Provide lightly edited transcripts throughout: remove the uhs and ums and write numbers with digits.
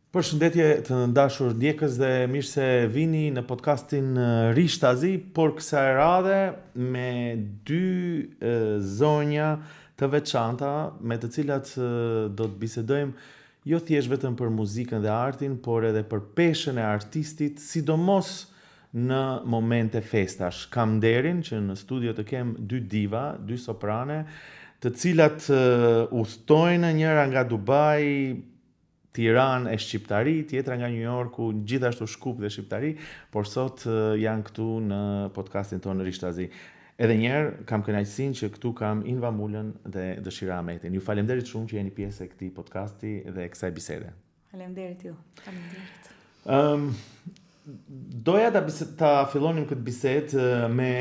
Përshëndetje të ndashur ndjekës dhe mirë se vini në podcastin Rishtazi, por kësaj radhe me dy zonja të veçanta me të cilat do të bisedojmë jo thjesht vetëm për muzikën dhe artin, por edhe për peshën e artistit, sidomos në momente festash. Kam nderin që në studio të kem dy diva, dy soprane, të cilat udhtojnë njëra nga Dubai, Tiranë e Shqiptari, tjetra nga New Yorku, gjithashtu Shkup dhe Shqiptari, por sot janë këtu në podcastin tonë Rishtazi. Edhe njerë kam kënaqësinë që këtu kam Inva Mulën dhe Dëshira Ahmetin. Ju faleminderit shumë që jeni pjesë e këtij podcasti dhe kësaj bisede. Faleminderit ju. Faleminderit. Doja ta fillonim këtë bisedë me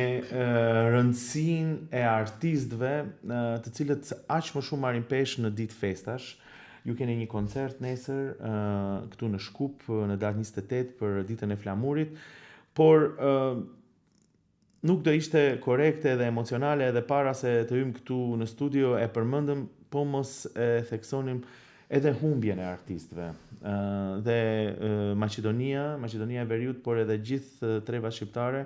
rëndësinë e artistëve, të cilët aq më shumë marrin peshë në ditë festash. Ju keni një koncert nesër këtu në Shkup në datë 28 për ditën e flamurit, por nuk do ishte korekte dhe emocionale edhe para se të hyjmë këtu në studio e përmendëm, po mos e theksonim edhe humbjen e artistëve. Dhe Maqedonia e Veriut, por edhe gjithë trevat shqiptare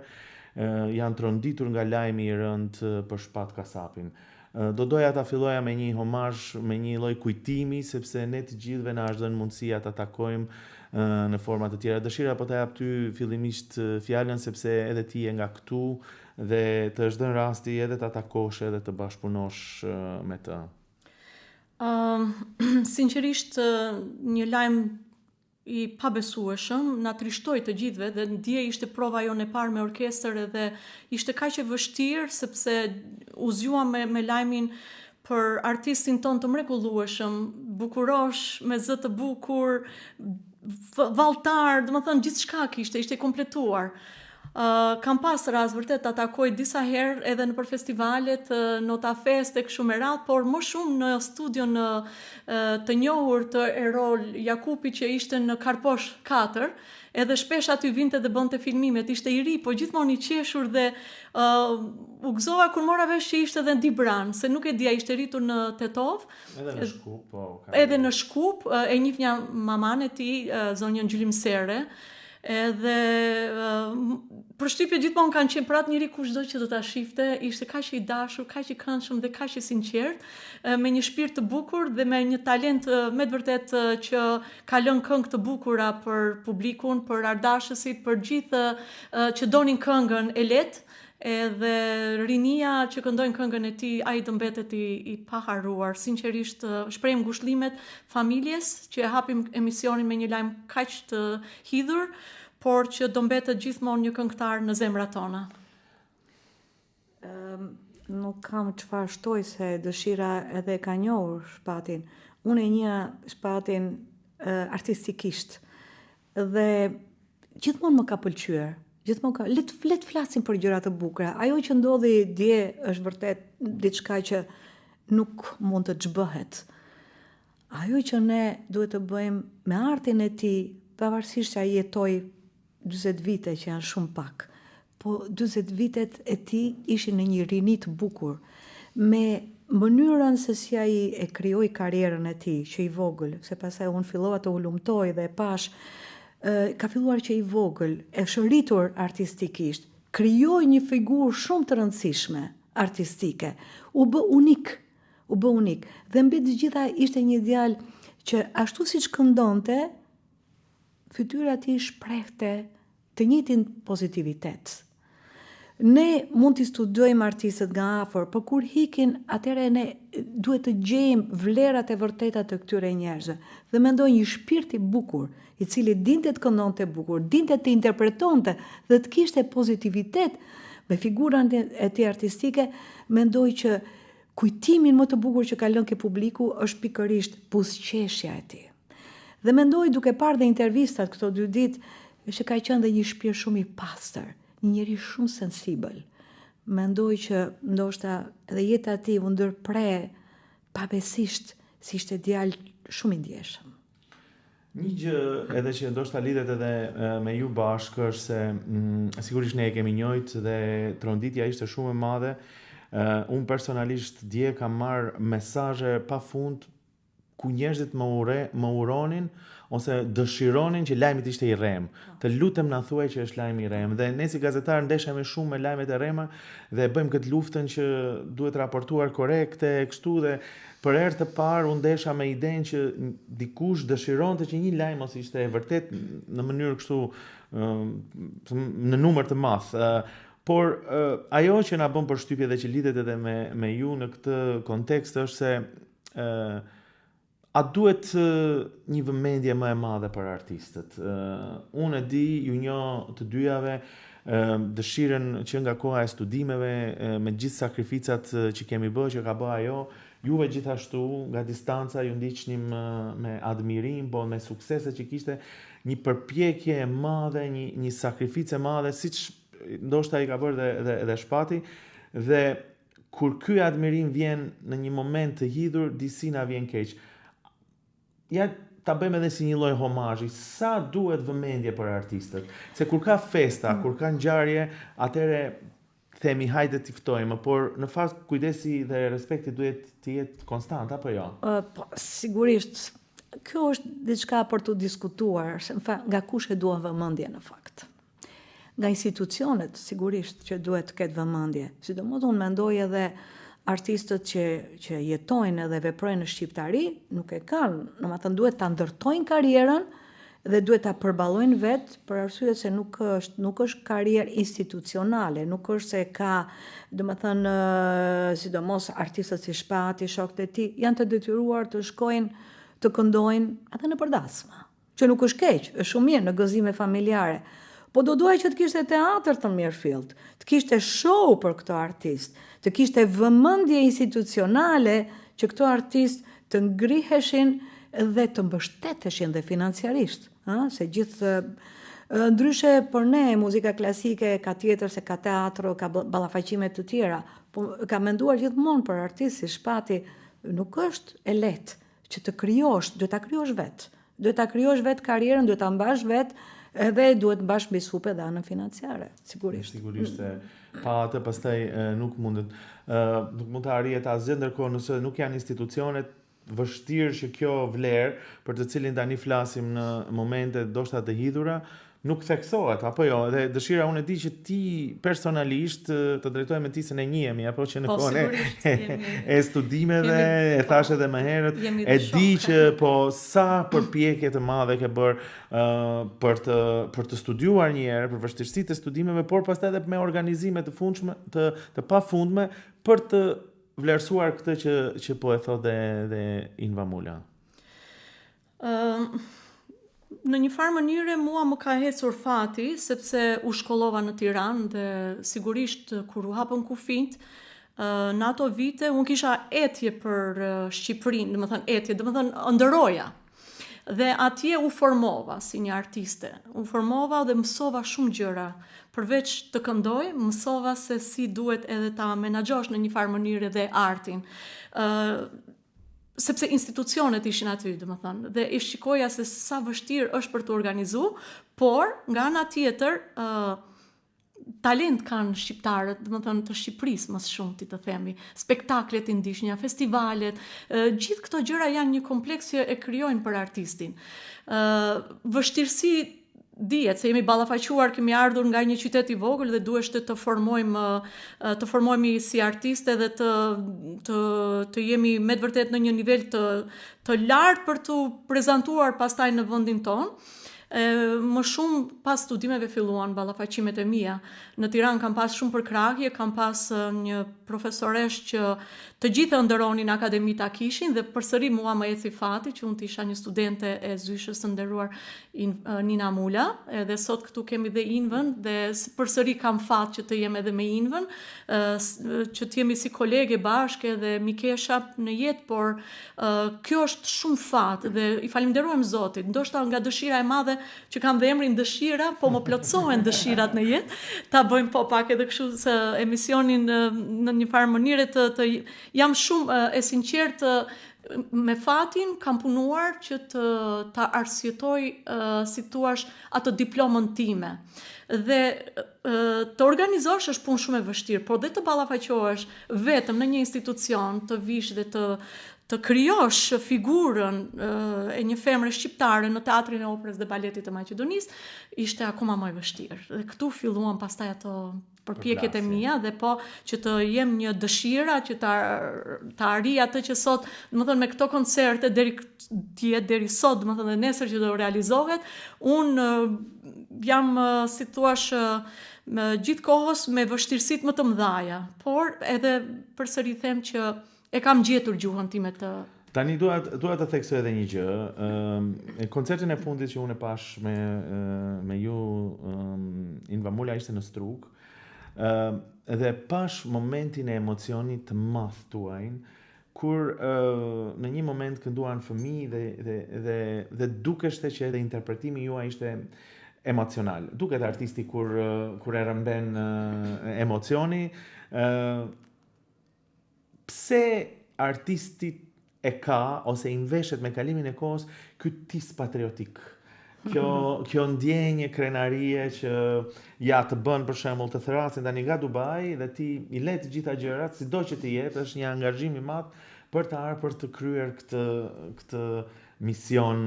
janë tronditur nga lajmi i rënd për Shpat Kasapin. Do doja ta filloja me një homazh, me një lloj kujtimi, sepse ne të gjithëve na është dhënë mundësia ta takojmë në forma të tjera. Dëshira po ta jap ty fillimisht fjalën, sepse edhe ti je nga këtu dhe të është dhënë rasti edhe ta takosh edhe të bashkëpunosh me të. Sinqerisht, një lajm i pabesueshëm na trishtoi të gjithëve dhe dje ishte prova jonë e parë me orkestër edhe ishte kaq e vështirë sepse u zgjuam me lajmin për artistin ton të mrekullueshëm, bukurosh me zë të bukur, valltar, domethënë gjithçka ishte kompletuar. Kam pas rast vërtet ta takoj disa herë edhe në për festivalet, Nota Fest e kështu me radhë, por më shumë në studion të njohur të Erol Jakupi që ishte në Karposh 4, edhe shpesh aty vinte dhe bënte filmimet, ishte i ri, po gjithmonë i qeshur dhe u gëzova kur mora vesh që ishte edhe në Dibran, se nuk e dija, ishte rritur në Tetov. Edhe në Shkup, po. Edhe në Shkup, e njihja maman e tij, zonjën Gjylim Sere. Edhe përshtypje gjithmonë kanë qenë për atë njëri kushdo që do ta shifte, ishte kaq i dashur, kaq i këndshëm dhe kaq i sinqert, me një shpirt të bukur dhe me një talent me të vërtet që ka lënë këngë të bukura për publikun, për ardashësit, për gjithë që donin këngën e lehtë. Edhe rinia që këndojnë këngën e tij, ai do mbetet i paharruar. Sinqerisht shprehim ngushëllimet familjes që e hapim emisionin me një lajm kaq të hidhur, por që do mbetet gjithmonë një këngëtar në zemrat tona. Nuk kam çfarë shtoj se Dëshira edhe ka njohur Shpatin. Unë e njeh Shpatin artistikisht dhe gjithmonë më ka pëlqyer. Le të flasim për gjëra të bukura. Ajo që ndodhi dje është vërtet diçka që nuk mund të ç'bëhet. Ajo që ne duhet të bëjmë me artin e tij, pavarësisht se ai jetoi 40 vite që janë shumë pak, po 40 vitet e tij ishin në një rini të bukur, me mënyrën se si ai e krijoi karrierën e tij që i vogël, se pastaj unë fillova të ulumtoj dhe e pash ka filluar që i vogël, e shëritur artistikisht, krijoi një figurë shumë të rëndësishme artistike, u bë unik. Dhe mbi të gjitha ishte një djalë që ashtu siç këndonte, fytyra e tij shprehte të njëjtin pozitivitet. Ne mund t'i studiojmë artistët nga afër, por kur hikin, atëherë ne duhet të gjejmë vlerat e vërteta të këtyre njerëzve. Dhe mendoj një shpirt i bukur, i cili dinte të këndonte bukur, dinte të interpretonte dhe të kishte pozitivitet me figurën e tij artistike, mendoj që kujtimin më të bukur që ka lënë ke publiku është pikërisht buzëqeshja e tij. Dhe mendoj duke parë dhe intervistat këto 2 ditë, që ka qenë dhe një shpirt shumë i pastër, një njeri shumë sensibël. Mendoj që ndoshta edhe jeta e tij u ndërpre pabesisht, si ishte djalë shumë i ndjeshëm. Një gjë edhe që ndoshta lidhet edhe me ju bashkë është se sigurisht ne e kemi njëjt dhe tronditja ishte shumë e madhe. Unë personalisht dje kam marrë mesazhe pafund ku njerëzit më uronin ose dëshironin që lajmi të ishte i rrem. Të lutem na thuaj që është lajmi i rrem. Dhe ne si gazetar ndeshemi shumë me lajmet e rrema dhe bëjmë këtë luftën që duhet raportuar korrekte kështu dhe për herë të parë u ndesha me idenë që dikush dëshironte që një lajm ose ishte e vërtet në mënyrë kështu në numër të madh. Por ajo që na bën përshtypje dhe që lidhet edhe me ju në këtë kontekst është se a duhet një vëmendje më e madhe për artistët? Unë e di, ju njoh të dyjave, dëshiren që nga koha e studimeve, me gjithë sakrificat që kemi bërë, që ka bërë ajo, juve gjithashtu, nga distanca, ju ndiqnim me admirim, po me suksese që kishte, një përpjekje e madhe, një sakrificë e madhe, siç ndoshta i ka bërë dhe Shpati, dhe kur ky admirim vjen në një moment të hidhur, disi na vjen keq. Ja ta bëjmë edhe si një lloj homazhi, sa duhet vëmendje për artistët. Se kur ka festa, kur ka ngjarje, atëre themi hajde t'i ftojmë, por në fakt kujdesi dhe respekti duhet të jetë konstant, apo jo? Po, sigurisht, kjo është diçka për të diskutuar, nga kush e duan vëmendje në fakt. Nga institucionet, sigurisht që duhet të ketë vëmendje. Sidomos unë mendoj edhe artistët që jetojnë edhe veprojnë në shqiptari, nuk e kanë, domethënë duhet ta ndërtojnë karrierën dhe duhet ta përballojnë vetë për arsye se nuk është karrierë institucionale, nuk është se ka, domethënë, sidomos artistët si Shpati, shokët e tij, janë të detyruar të shkojnë të këndojnë edhe në përdasma, që nuk është keq, është shumë mirë në gëzime familjare. Po do duaj që të kishte teatr të mirëfillt, të kishte show për këto artist, të kishte vëmendje institucionale që këto artist të ngriheshin dhe të mbështeteshin dhe financiarisht. Se gjithë, ndryshe për ne, muzika klasike ka tjetër se ka teatro, ka ballafaqime të tjera, po ka menduar gjithmonë për artist si Shpati, nuk është e lehtë që të krijosh, duhet ta krijosh vetë. Duhet ta krijosh vetë karrierën, duhet ta mbash vetë, edhe duhet mbash mbi supe dhe anën financiare, sigurisht. Sigurisht, pa atë pastaj nuk mund të arrihet asgjë, ndërkohë nëse nuk janë institucionet, vështirë që kjo vlerë, për të cilin tani flasim në momente ndoshta të hidhura, nuk theksohet, apo jo, dhe dëshira unë e di që ti personalisht të drejtohem me ti se ne njihemi, apo që në kohën e studimeve, e thash edhe më herët, e di që po sa përpjekje të madhe ke bërë për të studiuar një herë, për vështirësitë e studimeve, por pastaj edhe me organizime të fundshme, të pafundme, për të vlerësuar këtë që po e thotë dhe Inva Mula. Në një farë mënyre mua më ka hecur fati, sepse u shkollova në Tiranë dhe sigurisht kur u hapën kufijt, në ato vite unë kisha etje për Shqipërinë, domethënë ndëroja. Dhe atje u formova si një artiste. U formova dhe mësova shumë gjëra. Përveç të këndoj, mësova se si duhet edhe ta menaxhosh në një farë mënyrë dhe artin. Sepse institucionet ishin aty, domethënë, dhe i shikoja se sa vështirë është për të organizuar, por nga ana tjetër talent kanë shqiptarët, domethënë të Shqipërisë më shumë ti të themi, spektaklet i ndihshnja, festivalet, gjithë këto gjëra janë një kompleks që e krijojnë për artistin. Vështirësi dihet se jemi ballafaquar, kemi ardhur nga një qytet i vogël dhe duhet të formohemi si artiste dhe të jemi me të vërtet në një nivel të lartë për të prezantuar pastaj në vendin tonë. Më shumë pas studimeve filluan ballafaqimet e mia. Në Tiranë kam pas shumë përkrahje, kam pas një profesoresh që të gjithë ndëronin akademi ta kishin dhe përsëri mua më eci fati që unë të isha një studente e zyshës së nderuar Nina Mula, edhe sot këtu kemi dhe Invën dhe përsëri kam fat që të jem edhe me Invën, që të jemi si kolege bashkë dhe mikesha në jetë, por kjo është shumë fat dhe i falenderojmë Zotit. Ndoshta nga dëshira e madhe që kam dhe emrin dëshira, po më plotësohen dëshirat në jetë, ta bëjmë po pak edhe kështu se emisionin në një farë mënyrë të jam shumë e sinqert me fatin, kam punuar që ta arsjetoj, si thuash, atë diplomën time. Dhe të organizosh është punë shumë e vështirë, por dhe të ballafaqohesh vetëm në një institucion, të vish dhe të të krijosh figurën e një femre shqiptare në teatrin e operës dhe baletit të Maqedonisë ishte akoma më e vështirë. Dhe këtu filluan pastaj ato përpjekjet e mia dhe po që të jem një dëshira që të arri atë që sot, domethënë me këto koncerte deri sot, domethënë dhe nesër që do realizohet, unë jam si thua gjithë kohës me vështirësitë më të mëdha, por edhe përsëri them që e kam gjetur gjuhën time të. Tani dua të theksoj edhe një gjë. Koncertin e fundit që unë e pash me ju Inva Mula ishte në Strug. Dhe pash momentin e emocionit të madh tuajin, kur në një moment kënduan fëmijë dhe dukeshte që edhe interpretimi juaj ishte emocional. Duket artisti kur e rëmben emocioni. Pse artistit e ka ose i nveshet me kalimin e kohës ky tis patriotik? Kjo ndjenje krenarie që ja të bën për shembull të thrasin tani nga Dubai dhe ti i le të gjitha gjërat, sido që të jetë, është një angazhim i madh për të kryer këtë mision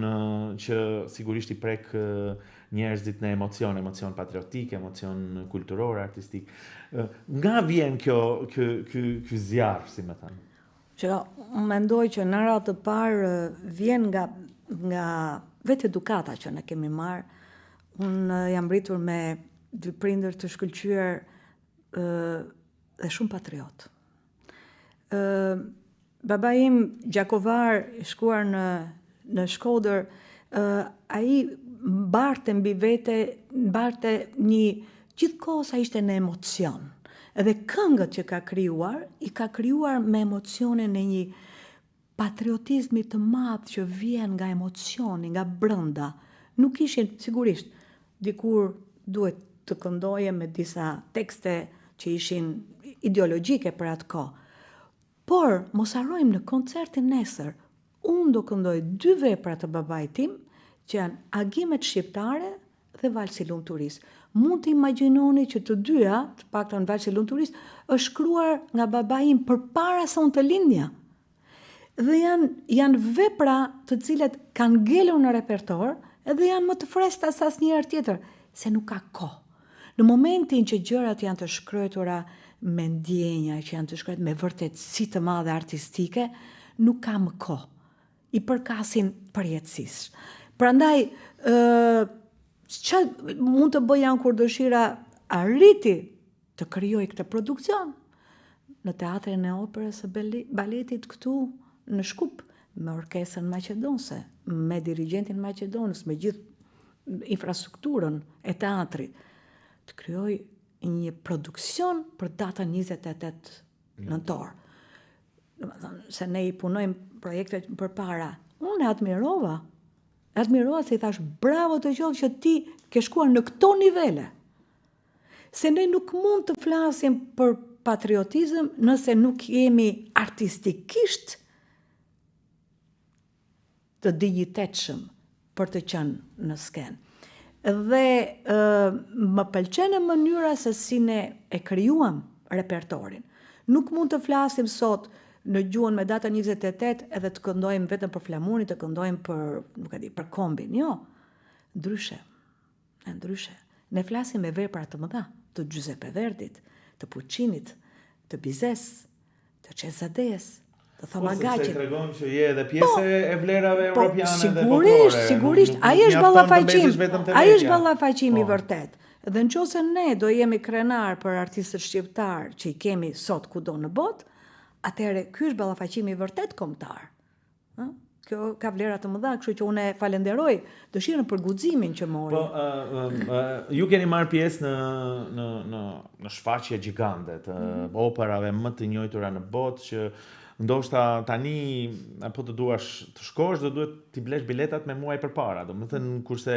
që sigurisht i prek njerëzit në emocion patriotik, emocion kulturor, artistik. Nga vjen ky zjarr, si më thënë? Që unë mendoj që në radhë të parë vjen nga vetë edukata që ne kemi marrë. Unë jam rritur me dy prindër të shkëlqyer dhe shumë patriot. Baba im Gjakovar, i shkuar në Shkodër, ai mbarte mbi vete, mbarte një gjithkohës ai ishte në emocion. Edhe këngët që ka krijuar, i ka krijuar me emocionin e një patriotizmi të madh që vjen nga emocioni, nga brenda. Nuk ishin, sigurisht, dikur duhet të këndoje me disa tekste që ishin ideologjike për atë kohë. Por, mos harrojmë në koncertin nesër, unë do këndoj 2 vepra të babait tim, që janë Agimet shqiptare dhe Valsi Lum Turist. Mund të imagjinoni që të dyja, të paktën Valsi Lum Turist, është shkruar nga babai im përpara se unë të lindja. Dhe janë vepra të cilat kanë ngelur në repertor edhe janë më të freskëta se asnjëherë tjetër, se nuk ka kohë. Në momentin që gjërat janë të shkruara me ndjenja, që janë të shkruar me vërtetësi të madhe artistike, nuk ka më kohë. I përkasin përjetësisht. Prandaj, që mund të bëj janë kur dëshira arriti të krijoj këtë produksion në teatrin e operës së baletit këtu në Shkup, me orkestrën maqedonse, me dirigentin maqedonës, me gjithë infrastrukturën e teatrit, të krijoj një produksion për datën 28 nëntor. Se ne i punojmë projektet përpara. Unë admirova se i thash bravo të qoftë që ti ke shkuar në këto nivele. Se ne nuk mund të flasim për patriotizëm nëse nuk jemi artistikisht të dinjitetshëm për të qenë në skenë. Dhe më pëlqen mënyra se si ne e krijuam repertorin. Nuk mund të flasim sot në gjuhën me datën 28 edhe të këndojmë vetëm për Flamurin, të këndojmë për Kombin. Jo, ndryshe. Ne flasim me vepra të mëdha, të Giuseppe Verdit, të Puccinit, të Bizes, të Cezadees, të Thomagaqit. Se tregon që je edhe pjesë e vlerave europiane dhe folklore. Sigurisht, ai është ballafaqim i vërtet. Dhe nëse ne do jemi krenar për artistët shqiptar që i kemi sot kudo në botë, atëherë ky është ballafaqimi i vërtet kombëtar. Kjo ka vlera të mëdha, kështu që unë falenderoj dëshirën për guximin që mori. Ju keni marrë pjesë në shfaqje gjigante të operave më të njohura në botë që ndoshta tani apo të duash të shkosh do duhet t'i blesh biletat me muaj përpara. Domethënë kurse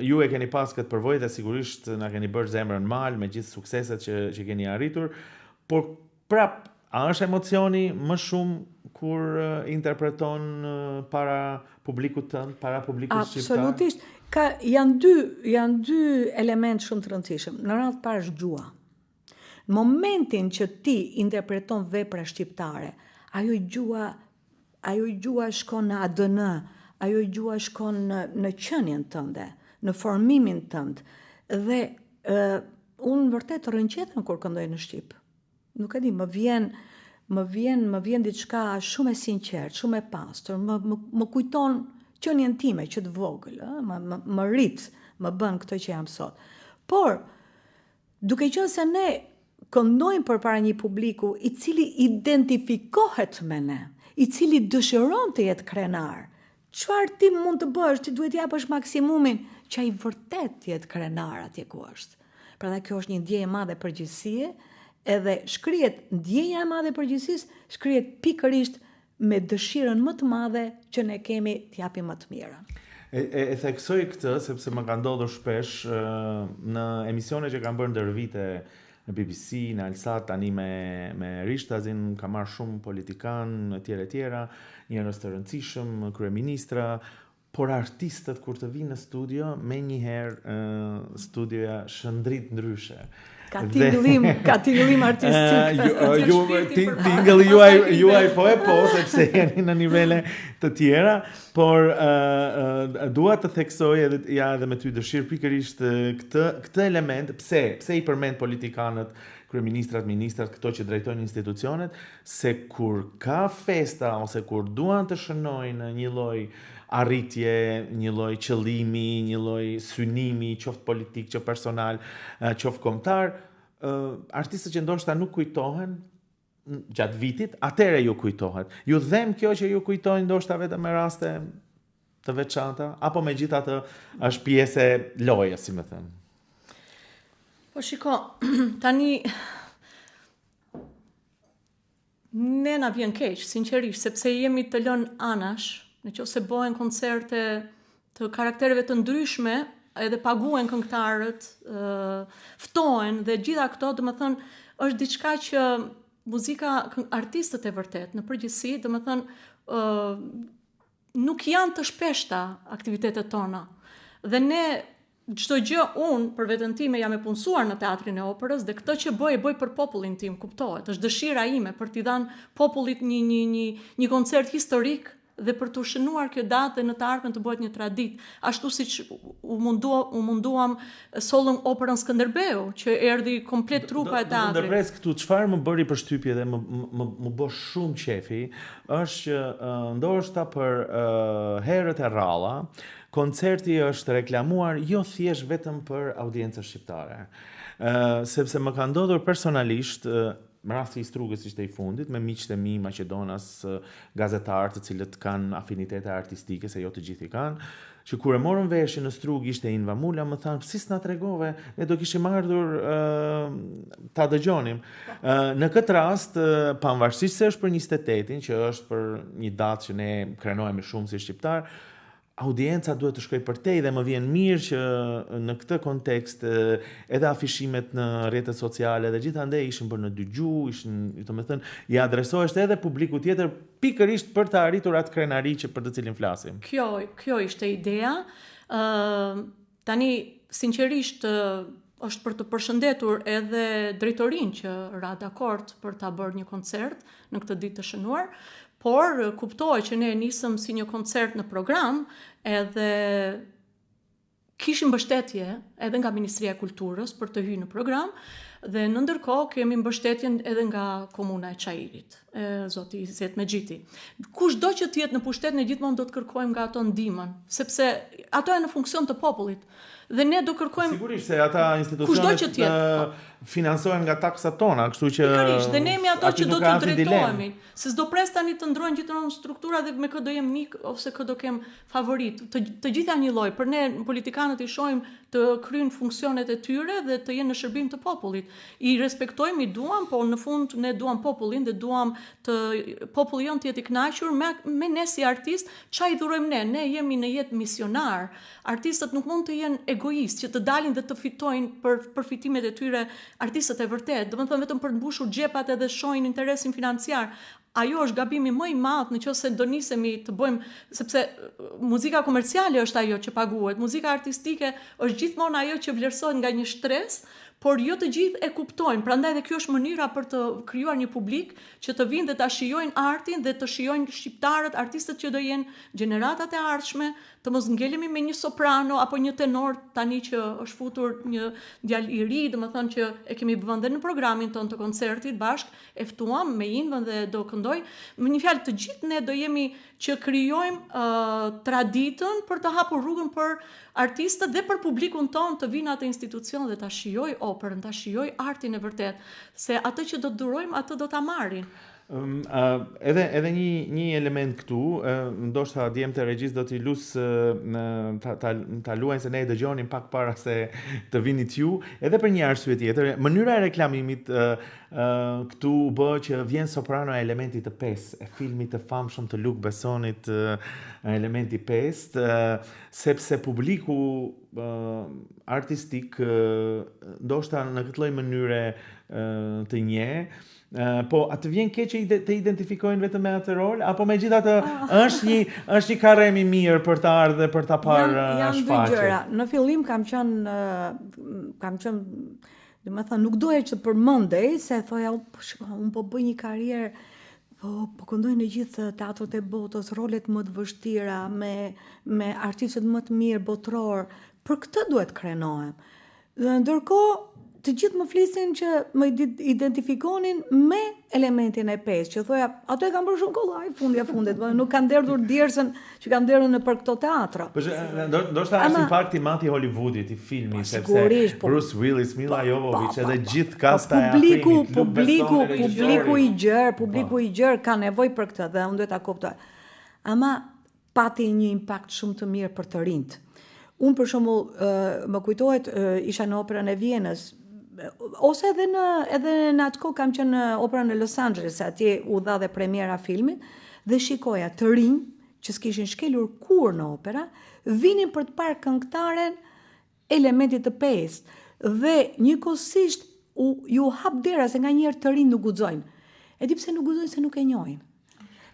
ju e keni pas këtë përvojë dhe sigurisht na keni bërë zemrën mal me gjithë sukseset që keni arritur, por prap a është emocioni më shumë kur interpreton para publikut tënd, para publikut shqiptar? Absolutisht. Janë dy elementë shumë të rëndësishëm. Në radhë parë është gjua. Në momentin që ti interpreton vepra shqiptare, ajo gjua ajo gjua shkon në ADN, ajo gjua shkon në qenien tënde, në formimin tënd. Dhe unë vërtet rënqethem kur këndoj në Shqip. Nuk e di, më vjen diçka shumë e sinqert, shumë e pastër, më kujton qenien time që të vogël, më rrit, më bën këtë që jam sot. Por duke qenë se ne këndojmë përpara një publiku i cili identifikohet me ne, i cili dëshiron të jetë krenar, çfarë ti mund të bësh, ti duhet japësh maksimumin që ai vërtet të jetë krenar atje ku është. Prandaj kjo është një ndjenjë e madhe përgjegjësie, edhe shkrihet ndjenja e madhe përgjegjësisë, shkrihet pikërisht me dëshirën më të madhe që ne kemi të japim më të mirën. E theksoj këtë sepse më ka ndodhur shpesh në emisione që kanë bërë ndër vite në BBC, në Alsat, tani me Rishtazin, ka marrë shumë politikan, tjera, njerëz të rëndësishëm, kryeministra, por artistët kur të vinë në studio, me njëherë studioja shëndrit ndryshe. Ka tingëllim artistik. Tingëlli juaj po, sepse jeni në nivele të tjera, por dua të theksoj edhe me ty dëshirë pikërisht këtë element, pse i përmend politikanët, kryeministrat, ministrat, këto që drejtojnë institucionet, se kur ka festa ose kur duan të shënojnë një lloj arritje, një lloj qëllimi, një lloj synimi, qoftë politik, qoftë personal, qoftë kombëtar, artistët që ndoshta nuk kujtohen gjatë vitit, atëherë ju kujtohet. Ju dhem kjo që ju kujtojnë ndoshta vetëm me raste të veçanta, apo megjithatë është pjesë e lojës, si më thënë. Po shiko, tani ne na vjen keq, sinqerisht, sepse jemi të lënë anash, nëse bëhen koncerte të karaktereve të ndryshme, edhe paguen këngëtarët, ftohen dhe gjitha këto, domethënë, është diçka që muzika, artistët e vërtet, në përgjithësi, domethënë, nuk janë të shpeshta aktivitetet tona. Dhe ne çdo gjë, unë për veten time jam e punësuar në teatrin e operës dhe këtë që bëj për popullin tim, kuptohet. Është dëshira ime për t'i dhënë popullit një koncert historik dhe për të shënuar kjo datë dhe në të ardhmen të bëhet një traditë, ashtu siç u munduam sollëm operën Skënderbeu, që erdhi komplet trupa e teatrit. Ndërpres këtu çfarë më bëri përshtypje dhe më bë shumë qefi, është që ndoshta për herët e rralla, koncerti është reklamuar jo thjesht vetëm për audiencën shqiptare. Sepse më ka ndodhur personalisht në rasti i Strugës ishte i fundit, me miqtë e mi Maqedonas, gazetarë të cilët kanë afinitete artistike, se jo të gjithë i kanë, që kur e morën veshin në Strugë ishte Inva Mula, më thanë, si s'na tregove, ne do kishim ardhur ta dëgjonim. Në këtë rast, pavarësisht se është për 28-in, që është për një datë që ne krenojmë shumë si shqiptar, audienca duhet të shkoj për te dhe më vjen mirë që në këtë kontekst edhe afishimet në rrjetet sociale dhe gjithandej ishin bërë në dy gjuhë, i adresohesht edhe publiku tjetër pikërisht për të arritur atë krenari që për të cilin flasim. Kjo ishte ideja. Tani sinqerisht është për të përshëndetur edhe drejtorinë që ra dakord për ta bërë një koncert në këtë ditë të shënuar. Por kuptohet që ne nisëm si një koncert në program, edhe kishim mbështetje edhe nga Ministria e Kulturës për të hyrë në program, dhe në ndërkohë kemi mbështetjen edhe nga Komuna e Çajirit, zoti Zet Mexhiti. Kushdo që të jetë në pushtet, ne gjithmonë do të kërkojmë nga ato ndihmën, sepse ato janë në funksion të popullit. Dhe ne do kërkojmë sigurisht se ata institucionet financohen nga taksat tona, kështu që dhe ne jemi ato që do të drejtohemi, se s'do pres tani të ndrojnë gjithmonë struktura dhe me kë do jem nik ose kë do kem favorit. Të gjithë janë një lloj. Për ne politikanët i shohim të kryejnë funksionet e tyre dhe të jenë në shërbim të popullit. I respektojmë, i duam, po në fund ne duam popullin dhe duam të populli jon të jetë i kënaqur me ne si artist, çfarë i dhurojmë ne? Ne jemi në jetë misionar. Artistët nuk mund të jenë egoist që të dalin dhe të fitojnë për përfitimet e tyre artistët e vërtet, domethënë vetëm për të mbushur xhepat edhe shohin interesin financiar. Ajo është gabimi më i madh nëse do nisemi të bëjmë, sepse muzika komerciale është ajo që paguhet, muzika artistike është gjithmonë ajo që vlerësohet nga një shtresë, por jo të gjithë e kuptojnë. Prandaj dhe kjo është mënyra për të krijuar një publik që të vinë dhe ta shijojnë artin dhe të shijojnë shqiptarët, artistët që do jenë gjeneratat e ardhshme, të mos ngelemi me një soprano apo një tenor tani që është futur një djalë i ri, domethënë që e kemi vënë në programin ton të koncertit bashk, e ftuam me Invën dhe do këndoj. Me një fjalë, të gjithë ne do jemi që krijojmë traditën për të hapur rrugën për artistët dhe për publikun ton të vinë atë institucion dhe ta shijoj operën, ta shijoj artin e vërtet, se atë që do të durojmë, atë do ta marrin. Edhe një element këtu, ndoshta djemtë e regjis do t'i lus ta luajnë se ne e dëgjonim pak para se të vinit ju, edhe për një arsye tjetër, mënyra e reklamimit këtu u bë që vjen soprano e elementi të 5, e filmit të famshëm të Luc Bessonit, elementi 5, sepse publiku artistik ndoshta në këtë lloj mënyre të nje, po atë vjen keq që të identifikojnë vetëm me atë rol, apo megjithatë është një karrem i mirë për të ardhur dhe për ta parë shfaqje. Janë dy gjëra. Në fillim kam qenë, domethënë nuk doja që përmendej se thoja un po bëj një karrierë, po këndoj në gjithë teatrët e botës, rolet më të vështira me artistët më të mirë botror, për këtë duhet krenohem. Dhe ndërkohë të gjithë më flisin që më identifikonin me elementin e 5, që thoja, ato e kam bërë shumë kollaj, fundit, nuk kanë derdhur djersën që kanë derdhur në për këto teatra. Ndoshta është impakti madh i Hollywoodit, i filmit, sepse Bruce Willis, Mila Jovovich, edhe gjithë kasta e filmit, publiku i gjerë ka nevojë për këtë dhe unë duhet ta kuptoj. Ama pati një impakt shumë të mirë për të rinjt. Unë për shembull më kujtohet isha në operën e Vienës, ose edhe në atë kohë kam qenë në operën e Los Angeles, atje u dha dhe premiera filmit, dhe shikoja të rinj që s'kishin shkelur kur në opera, vinin për të parë këngëtaren elementit të 5, dhe njëkohësisht ju hap dera se nganjëherë të rinj nuk guxojnë. E di pse nuk guxojnë, se nuk e njohin.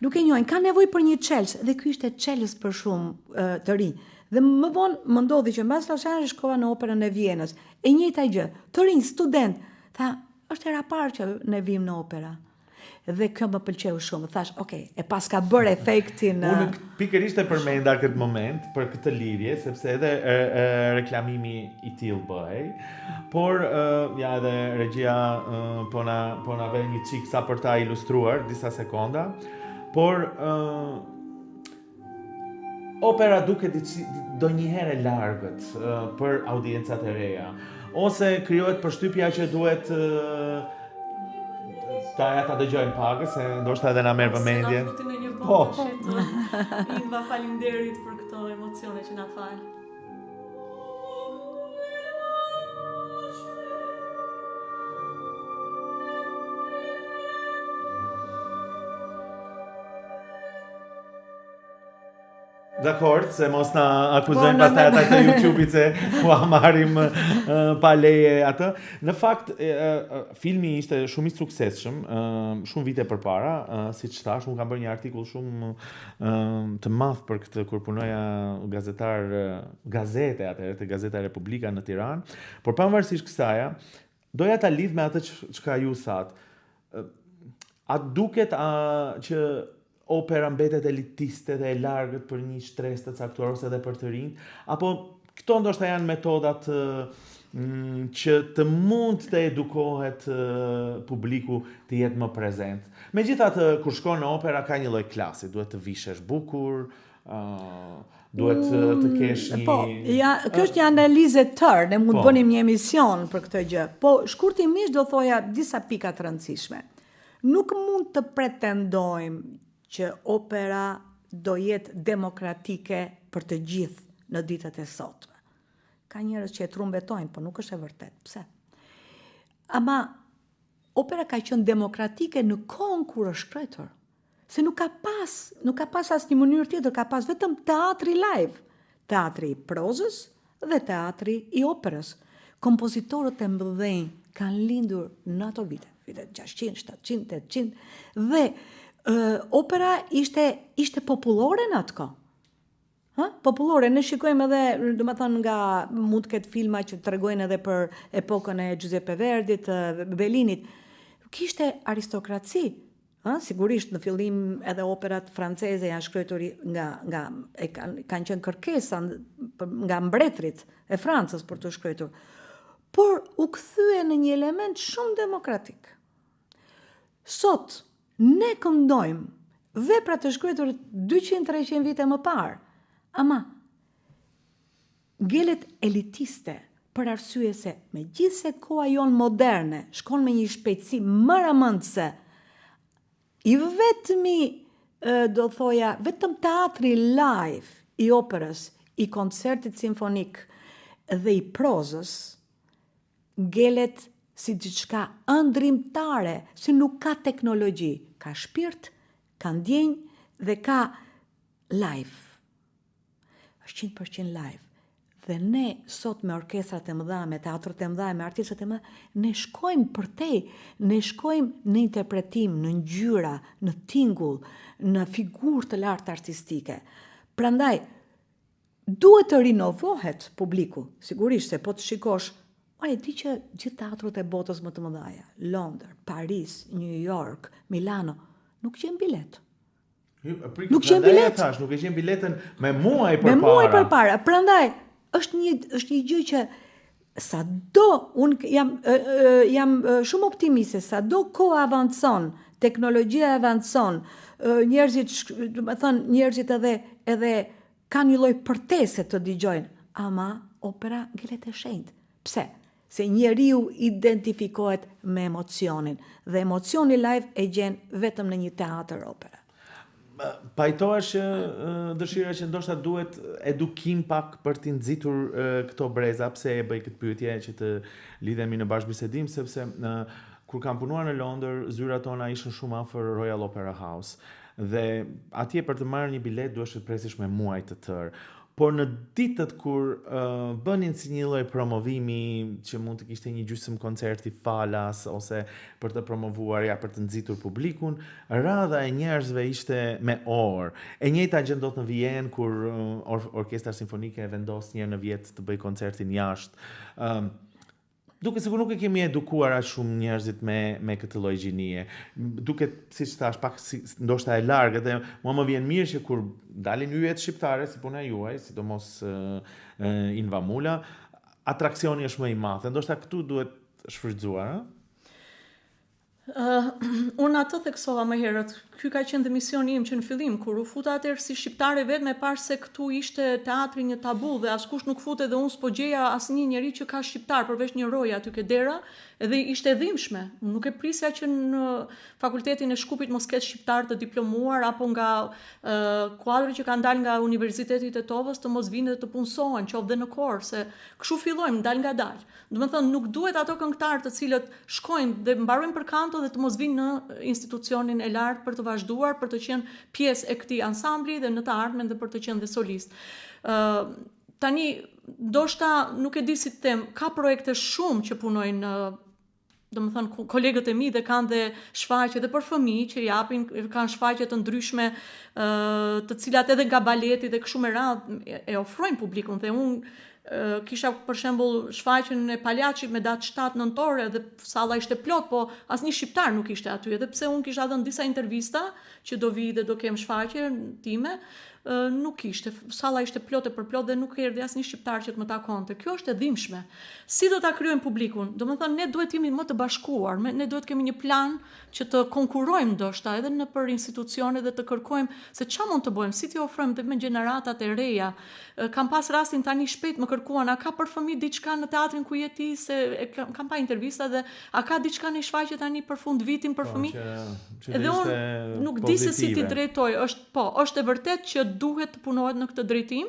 Nuk e njohin, ka nevojë për një çelës, dhe ky ishte çelës për shumë të rinj. Dhe më vonë më ndodhi që mbas Los Angeles shkova në operën e Vienës. E njëjta gjë, të rinj student, tha, është era parë që ne vim në opera. Dhe kjo më pëlqeu shumë. Thash, okay, e pas ka bërë efektin. Unë pikërisht e përmenda këtë moment për këtë lidhje, sepse edhe reklamimi i tillë bëhej, por ja edhe regjia po na vë një çik sa për ta ilustruar disa sekonda, por opera duket donjëherë largët për audiencat e reja, ose krijohet përshtypja që duhet ta dëgjojnë pak, se ndoshta edhe na merr vëmendjen. Se na futi në një botë. Inva, faleminderit për këto emocione që na fal. Dakord, se mos na akuzojnë pastaj ata të YouTube-it se u marrim pa leje atë. Në fakt, filmi ishte shumë i suksesshëm, shumë vite përpara, siç thash, unë kam bërë një artikull shumë të madh për këtë kur punoja gazetar gazete atëherë, te Gazeta Republika në Tiranë, por pavarësisht kësaj, doja ta lidh me atë çka ju thatë. A duket që opera mbetet elitiste dhe e largët për një shtresë të caktuar ose edhe për të rinj, apo këto ndoshta janë metodat që të mund të edukohet publiku të jetë më prezent. Megjithatë, kur shkon në opera ka një lloj klasi, duhet të vishesh bukur, duhet të kesh një... Po, kjo është një analizë tërë, ne mund të bënim një emision për këtë gjë, po shkurtimisht do thoja disa pika të rëndësishme. Nuk mund të pretendojmë që opera do jetë demokratike për të gjithë në ditët e sotme. Ka njerëz që e trumbetojnë, po nuk është e vërtet. Pse? Ama opera ka qenë demokratike në kohën kur është shkretur. Se nuk ka pas asnjë mënyrë tjetër, ka pas vetëm teatri live, teatri i prozës dhe teatri i operës. Kompozitorët e mëdhenj kanë lindur në ato vite 600, 700, 800 dhe opera ishte popullore në atë kohë. popullore. Ne shikojmë edhe, domethënë nga mund të ketë filma që tregojnë edhe për epokën e Giuseppe Verdit, Bellinit. Kishte aristokraci. Sigurisht në fillim edhe operat franceze janë shkruar kanë qenë kërkesa nga mbretërit e Francës për të shkruar. Por u kthye në një element shumë demokratik. Sot ne këndojmë vepra të shkruar 200-300 vite më parë, ama gelet elitiste për arsye se megjithse koha jonë moderne shkon me një shpejtësi maramëndse, i vetëmi, do thoja, vetëm teatri live i operës, i koncertit simfonik dhe i prozës, gelet si diçka ëndrimtare, si nuk ka teknologji, ka shpirt, ka ndjenjë dhe ka live. Është 100% live. Dhe ne sot me orkestrat e mëdha, me teatrët e mëdha, me artistët e mëdha, ne shkojmë përtej, ne shkojmë në interpretim, në ngjyra, në tingull, në figurë të lartë artistike. Prandaj, duhet të rinovohet publiku, sigurisht se po të shikosh, e di që gjithë teatrët e botës më të mëdhaja, Londër, Paris, New York, Milano, nuk gjen bilet. Nuk gjen bilet. Nuk e gjen biletën me muaj përpara. Me muaj përpara. Prandaj, është një gjë që sado unë jam shumë optimiste, sado koha avancon, teknologjia avancon, njerëzit edhe kanë një lloj përtese të dëgjojnë, ama opera ngelet e shenjtë. Pse? Se njeriu identifikohet me emocionin dhe emocioni live e gjen vetëm në një teatr opera. Pajtohesh dëshira që ndoshta duhet edukim pak për t'i nxitur këto breza, pse e bëj këtë pyetje që të lidhemi në bashkëbisedim, sepse kur kam punuar në Londër, zyrat tona ishin shumë afër Royal Opera House dhe atje për të marrë një bilet duhesh të presësh me muaj të tërë. Por në ditët kur bënin si një lloj promovimi që mund të kishte një gjysmë koncerti falas ose për të promovuar ja për të nxitur publikun, radha e njerëzve ishte me orë. E njëjta gjë ndodh në Vjenë kur orkestra simfonike e vendos një herë në vit të bëj koncertin jashtë. Duke sigur nuk e kemi edukuar aq shumë njerëzit me këtë lloj gjinie. Duket, siç thash, pak ndoshta e largët dhe mua më vjen mirë që kur dalin yjet shqiptare si puna juaj, sidomos Invamula, atraksioni është më i madh. Ndoshta këtu duhet shfrytzuar, Unë atë theksova më herët, ky ka qenë dhe misioni im që në fillim, kur u futa atëherë si shqiptare vetë me parë se këtu ishte teatri një tabu dhe askush nuk fute dhe unë s'po gjeja asnjë njeri që ka shqiptar përveç një roja aty ke dera, edhe ishte dhimbshme. Nuk e prisja që në fakultetin e Shkupit mos ketë shqiptar të diplomuar apo nga kuadri që kanë dalë nga Universiteti i Tetovës të mos vinë dhe të punësohen, qoftë dhe në Korë, se kështu fillojmë dal nga dal. Domethënë nuk duhet ato këngëtarë të cilët shkojnë dhe mbarojnë për kanto dhe të mos vinë në institucionin e lartë për të vazhduar, për të qenë pjesë e këtij ansambli dhe në të ardhmen dhe për të qenë dhe solist. Tani, ndoshta nuk e di si të them, ka projekte shumë që punojnë domethënë kolegët e mi dhe kanë dhe shfaqje dhe për fëmijë që japin, kanë shfaqje të ndryshme, të cilat edhe nga baleti dhe kështu me radhë e ofrojnë publikun dhe unë kisha për shembull shfaqjen e Paljaçit me datë 7 nëntore dhe salla ishte plot, po asnjë shqiptar nuk ishte aty, edhe pse unë kisha dhënë disa intervista që do vi dhe do kem shfaqjen time, nuk ishte, salla ishte plot e përplot dhe nuk erdhi asnjë shqiptar që të më takonte. Kjo është e dhimbshme. Si do ta kryejmë publikun? Domethënë ne duhet jemi më të bashkuar, ne duhet kemi një plan që të konkurrojmë ndoshta edhe në për institucione dhe të kërkojmë se ç'a mund të bëjmë, si t'i ofrojmë dhe me gjeneratat e reja. Kam pas rastin tani shpejt më kërkuan, a ka për fëmijë diçka në teatrin ku je ti, se kam pa intervista dhe a ka diçka në shfaqje tani për fund vitin për fëmijë? Edhe unë nuk di se si ti drejtoj, është e vërtet që duhet të punohet në këtë drejtim,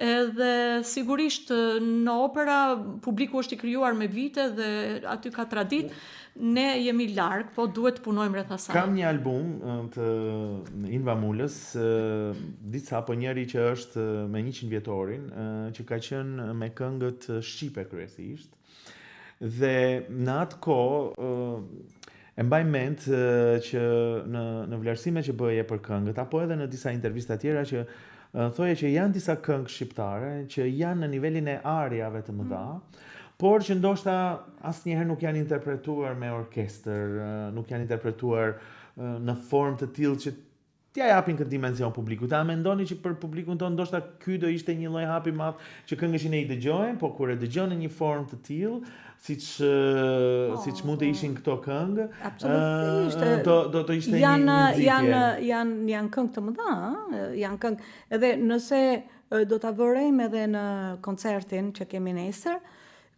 edhe sigurisht në opera publiku është i krijuar me vite dhe aty ka tradit, ne jemi larg, po duhet të punojmë rreth asaj. Kam një album të Invamulës, disa po njëri që është me 100 vjetorin, që ka qenë me këngët shqipe kryesisht. Dhe në atë kohë e mbaj mend që në vlerësime që bëje për këngët, apo edhe në disa intervista tjera që thoje që janë disa këngë shqiptare që janë në nivelin e ariave të mëdha, por që ndoshta asnjëherë nuk janë interpretuar me orkestër, nuk janë interpretuar në formë të tillë që t'ja japin këtë dimension publikut. A mendoni që për publikun tonë ndoshta ky do ishte një lloj hapi madh që këngëshin e i dëgjojnë, po kur e dëgjojnë në një formë të tillë, siç mund të ishin këto këngë, absolutisht do ishte një nxitje. Janë këngë të mëdha, janë këngë edhe nëse do ta vërejmë edhe në koncertin që kemi nesër,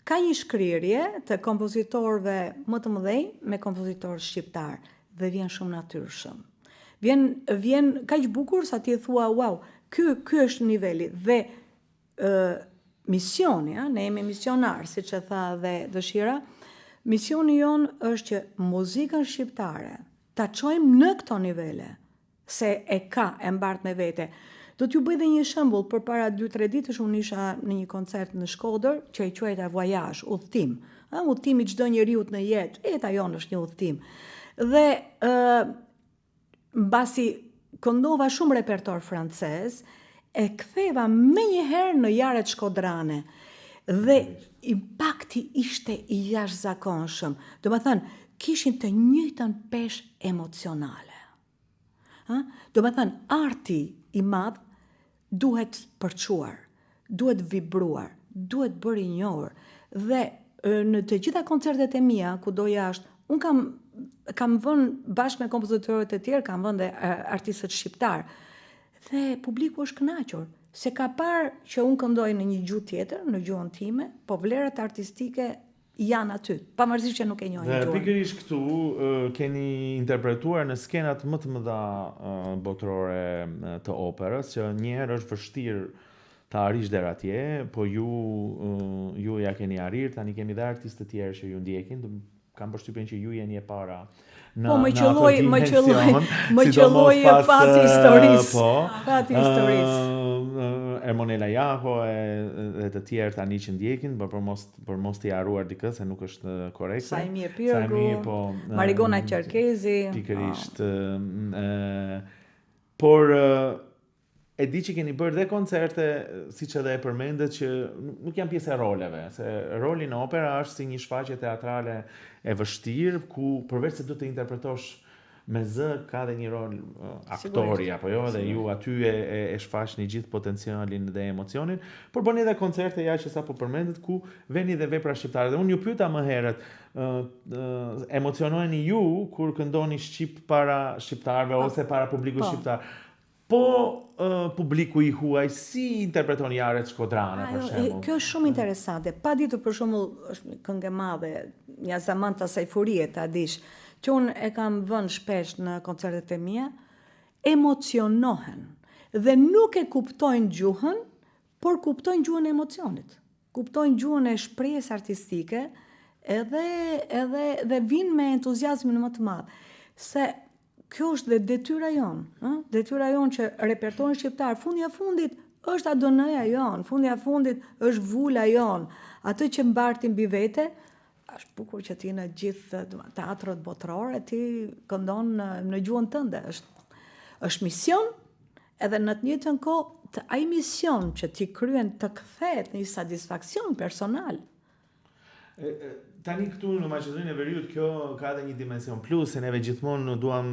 ka një shkrirje të kompozitorëve më të mëdhenj me kompozitorë shqiptar dhe vjen shumë natyrshëm. Vjen kaq bukur sa ti thua wow, ky është niveli dhe misioni, ne jemi misionar, siç e tha dhe Dëshira. Misioni jon është që muzikën shqiptare ta çojmë në këto nivele, se e mbart me vete. Do t'ju bëj dhe një shembull, përpara 2-3 ditësh unë isha në një koncert në Shkodër, që i quajta Voyage, udhtim. Udhtimi çdo njeriu në jetë, jeta jonë është një udhtim. Dhe mbasi këndova shumë repertor francez, e ktheva menjëherë në Jaret Shkodrane. Dhe impakti ishte i jashtëzakonshëm. Domethënë, kishin të njëjtën peshë emocionale. Domethënë, arti i madh duhet përçuar, duhet vibruar, duhet bërë i njohur. Dhe në të gjitha koncertet e mia, kudo jashtë, unë kam vënë bashkë me kompozitorët e tjerë, kam vënë dhe artistët shqiptar. Dhe publiku është kënaqur, se ka parë që unë këndoj në një gjuhë tjetër, në gjuhën time, po vlerat artistike janë aty, pavarësisht që nuk e njohin gjuhën. Dhe pikërisht këtu keni interpretuar në skenat më të mëdha botërore të operës, që njëherë është vështirë të arish deri atje, po ju ja keni arrir, tani kemi dhe artistë të tjerë që ju ndjekin. Kam përshtypjen që ju jeni e para në më qelloi fati historisë. Fati historisë. Ermonela Jaho e të tjerë tani që ndjekin, për mos t'i harruar dikë se nuk është korrekte. Saimi Pirgu, Marigona Qerkezi. Pikërisht. Por e di që keni bërë dhe koncerte, siç edhe e përmendet, që nuk janë pjesë e roleve, se roli në opera është si një shfaqje teatrale e vështirë, ku përveç se do të interpretosh me zë, ka dhe një rol aktori, apo jo, dhe ju aty e shfaqni gjithë potencialin dhe emocionin, por bëni edhe koncerte ja që sapo përmendet, ku veni dhe vepra shqiptare. Dhe unë ju pyeta më herët, emocionoheni ju kur këndoni shqip para shqiptarëve ose para publikut shqiptar? Po publiku i huaj si interpreton Jaret Shkodrane, për shembull? Kjo është shumë interesante. Pa ditur, për shembull, është një këngë e madhe, një Zamanta Sajfurie, ta dish, që unë e kam vënë shpesh në koncertet e mia, emocionohen dhe nuk e kuptojnë gjuhën, por kuptojnë gjuhën e emocionit. Kuptojnë gjuhën e shprehjes artistike edhe vinë me entuziazmin më të madh. Se kjo është dhe detyra jonë. Detyra jonë që repertorin shqiptar, fundja fundit është ADN-ja jonë, fundja fundit është vula jonë. Atë që mbartin mbi vete, është bukur që ti në gjithë teatrot botërore, ti këndon në gjuhën tënde. Është mision, edhe në të njëjtën kohë, ai mision që ti kryen të kthehet në një satisfaksion personal. Tani këtu në Maqedoninë e Veriut kjo ka edhe një dimension plus, se neve gjithmonë duam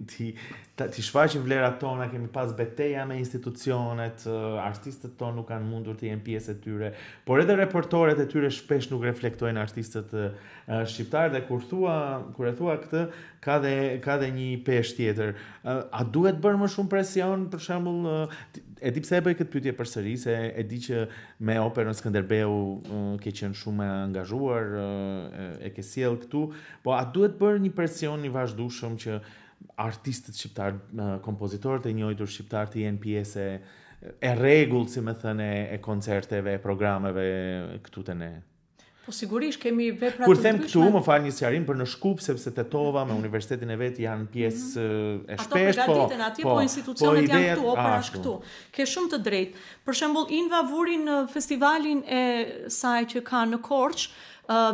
ti shfaqim vlerat tona, kemi pas betejë me institucionet, artistët tonë nuk kanë mundur të jenë pjesë e tyre, por edhe repertoret e tyre shpesh nuk reflektojnë artistët shqiptar, dhe kur e thua këtë, ka dhe një peshë tjetër. A duhet bërë më shumë presion, për shembull, e di pse e bëj këtë pyetje përsëri, se e di që me operën Skënderbeu ke qenë shumë angazhuar, e ke sjell këtu, po a duhet bërë një presion i vazhdueshëm që artistët shqiptar, kompozitorët e njohur shqiptar të jenë pjesë e rregullt, si më thënë, e koncerteve, e programeve këtu te ne? Po sigurisht kemi vepra të Kur them këtu, më fal një sqarim për në Shkup, sepse Tetova me universitetin e vet janë pjesë e shpesh, po institucionet janë këtu, opera është këtu. Ke shumë të drejtë. Për shembull, Inva vuri në festivalin e saj që ka në Korçë,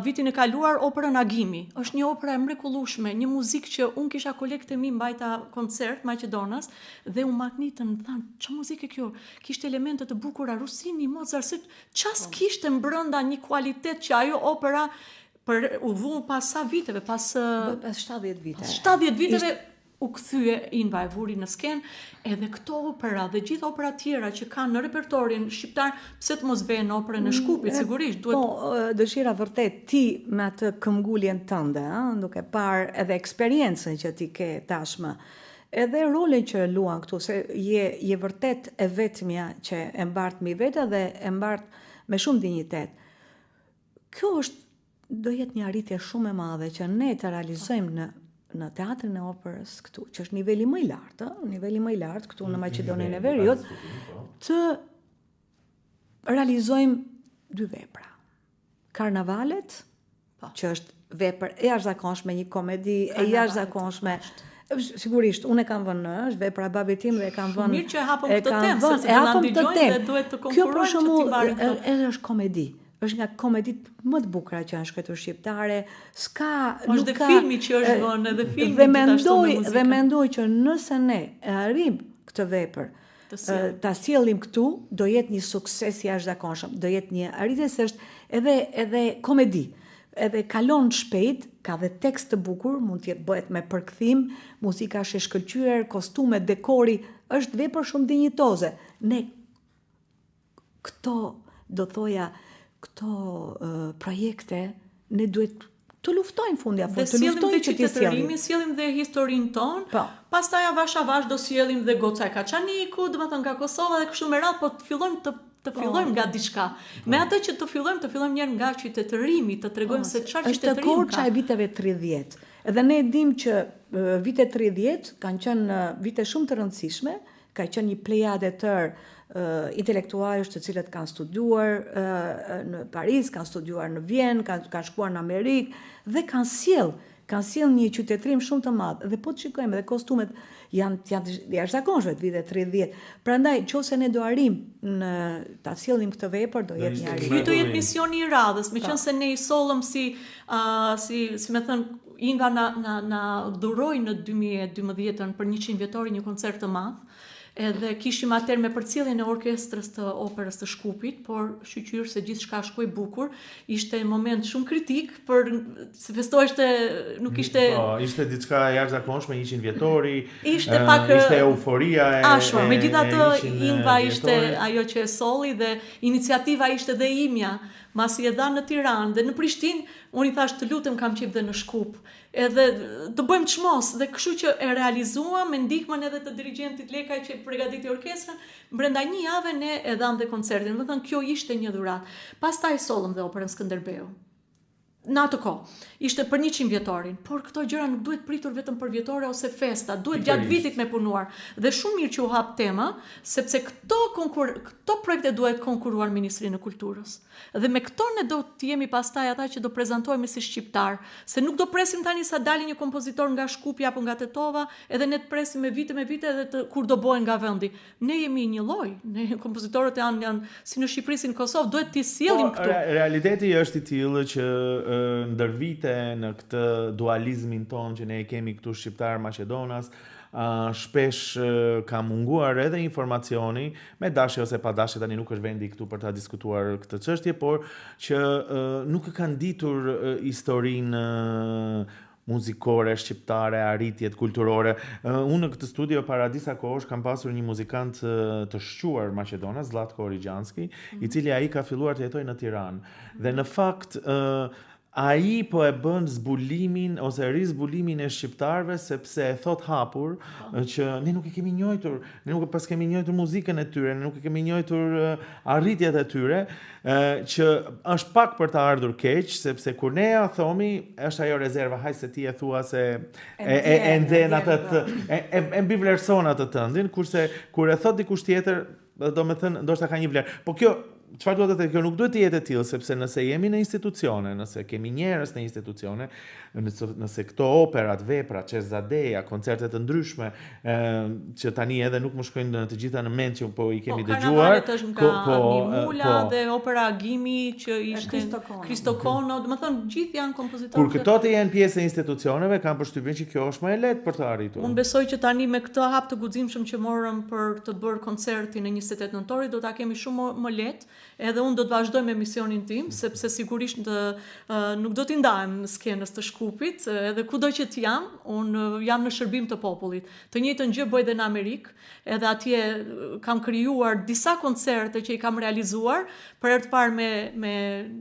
vitin e kaluar operën Agimi. Është një opera e mrekullueshme, një muzikë që unë kisha kolegët e mi mbajta koncert Maqedonas dhe u magnitën, thanë, ç'a muzikë kjo? Kishte elemente të bukura, Rossini, Mozart, ç'as kishte brenda një kualitet që ajo opera u vu pas sa viteve, pas 70 vite. 70 viteve u kthye Inva e vuri në skenë, edhe këto opera dhe gjithë opera tjera që kanë në repertorin shqiptar, pse të mos vjen në operën e Shkupit, sigurisht duhet. Po, dëshira vërtet ti me atë këmbguljen tënde, duke parë edhe eksperiencën që ti ke tashmë, edhe rolin që luan këtu, se je vërtet e vetmja që e mbart mbi vete dhe e mbart me shumë dinjitet. Kjo do jetë një arritje shumë e madhe që ne të realizojmë në teatrin e operës këtu, që është niveli më i lartë këtu në Maqedoninë e Veriut, të realizojmë 2 vepra. Karnavalet, që është vepër e jashtëzakonshme, një komedi e jashtëzakonshme. Sigurisht, unë e kam vënë, është vepra e babit tim dhe e kam vënë. Mirë që e hapëm këtë temë, sepse do na ndigjojnë dhe duhet të konkurrojnë që t'i marrin këto. Edhe është komedi. Është nga komedit më të bukura që janë shkruar shqiptare. Është dhe filmi që është vënë, edhe filmi dhe mendoj që nëse ne arrim këtë vepër, ta sjellim këtu, do jetë një sukses i jashtëzakonshëm. Do jetë një arritje se është edhe komedi. Edhe kalon shpejt, ka dhe tekst të bukur, mund të bëhet me përkthim, muzika është e shkëlqyer, kostume, dekori, është vepër shumë dinjitoze. Ne këto do thoja projekte ne duhet të luftojmë fundi afër, të luftojmë që ti sjellim. Sjellim dhe historinë tonë. Pastaj avash do sjellim dhe Goca e Kaçaniku, domethënë nga Kosova dhe kështu me radhë, po të fillojmë nga diçka. Me atë që të fillojmë njëherë nga qytetërimi, të tregojmë se çfarë qytetërim ka. Është korça e viteve 30. Edhe ne dim që vitet 30 kanë qenë vite shumë të rëndësishme, ka qenë një plejadë e tërë intelektualësh të cilët kanë studiuar në Paris, kanë studiuar në Vjenë, kanë shkuar në Amerikë dhe kanë sjell një qytetërim shumë të madh. Dhe po të shikojmë edhe kostumet janë jashtëzakonshme të viteve 30. Prandaj nëse ne do arrim ta sjellim këtë vepër, do jetë një arritje. Ky do jetë misioni i radhës, meqense ne i sollëm si më thën Inva na dhuroi në 2012 për 100 vjetorin një koncert të madh. Edhe kishim atëherë me përcjelljen e orkestrës të operës të Shkupit, por shqyqyr se gjithçka shkoi bukur, ishte një moment shumë kritik se festoheshte nuk ishte ishte diçka jashtëzakonshme 100 vjetori, ishte pak ishte euforia ashtu, megjithatë Inva ishte ajo që e solli dhe iniciativa ishte dhe imja, masi e dha në Tiranë dhe në Prishtinë, unë i thash të lutem kam qip dhe në Shkup. Edhe të bëjmë çmos dhe kështu që e realizuam me ndihmën edhe të dirigentit Lekaj që përgatiti orkestrën, brenda një jave ne e dham dhe koncertin. Do të thënë kjo ishte një dhuratë. Pastaj sollëm dhe operën Skënderbeu. Në atë kohë, ishte për 100 vjetorin, por këto gjëra nuk duhet pritur vetëm për vjetore ose festa, duhet gjatë vitit me punuar. Dhe shumë mirë që u hap tema, sepse këto projekte duhet konkurruar Ministrinë e Kulturës. Dhe me këto ne do të jemi pastaj ata që do prezantohemi si shqiptar, se nuk do presim tani sa dali një kompozitor nga Shkupi apo nga Tetova, edhe ne të presim me vite edhe kur do bëhen nga vendi. Ne jemi një lloj, ne kompozitorët janë si në Shqipëri, si në Kosovë, duhet t'i sjellim këtu. Realiteti është i tillë që ndër vite në këtë dualizmin ton që ne kemi këtu shqiptar Maqedonas, shpesh ka munguar edhe informacioni me dashje ose pa dashje, tani nuk është vendi këtu për ta diskutuar këtë çështje, por që nuk e kanë ditur historinë muzikore, shqiptare, arritjet kulturore. Unë në këtë studio para disa kohësh kam pasur një muzikant të shquar Maqedonas, Zlatko Origjanski, i cili ai ka filluar të jetojë në Tiranë. Dhe në fakt ai po e bën zbulimin ose rizbulimin e shqiptarëve, sepse e thot hapur që ne nuk e kemi njohur, ne nuk pas kemi njohur muzikën e tyre, ne nuk e kemi njohur arritjet e tyre, që është pak për të ardhur keq, sepse kur ne ja thomi, është ajo rezerva, haj se ti e thua se e nxen atë, e mbivlerëson atë tëndin, kurse kur e thot dikush tjetër, do me thënë, ndoshta ka një vlerë. Po kjo, çfarë duhet të thënë, kjo nuk duhet të jetë e tillë, sepse nëse jemi në institucione, nëse kemi njerëz në institucione, nëse këto operat, vepra, Cezadeja, koncerte të ndryshme, që tani edhe nuk më shkojnë në të gjitha në mend që po i kemi dëgjuar. Karnavalet është nga Mimula dhe opera Gimi që ishte Kristokono, domethënë gjithë janë kompozitorë. Kur këto të jenë pjesë e institucioneve, kam përshtypjen që kjo është më e lehtë për të arritur. Unë besoj që tani me këtë hap të guximshëm që morëm për të bërë koncertin e 28 nëntorit, do ta kemi shumë më lehtë, edhe unë do të vazhdoj me misionin tim, sepse sigurisht nuk do t'i ndahem në skenës të Shkupit, edhe kudo që t'jam, unë jam në shërbim të popullit. Të njëjtën gjë bëj edhe në Amerikë, edhe atje kam krijuar disa koncerte që i kam realizuar, për herë të parë me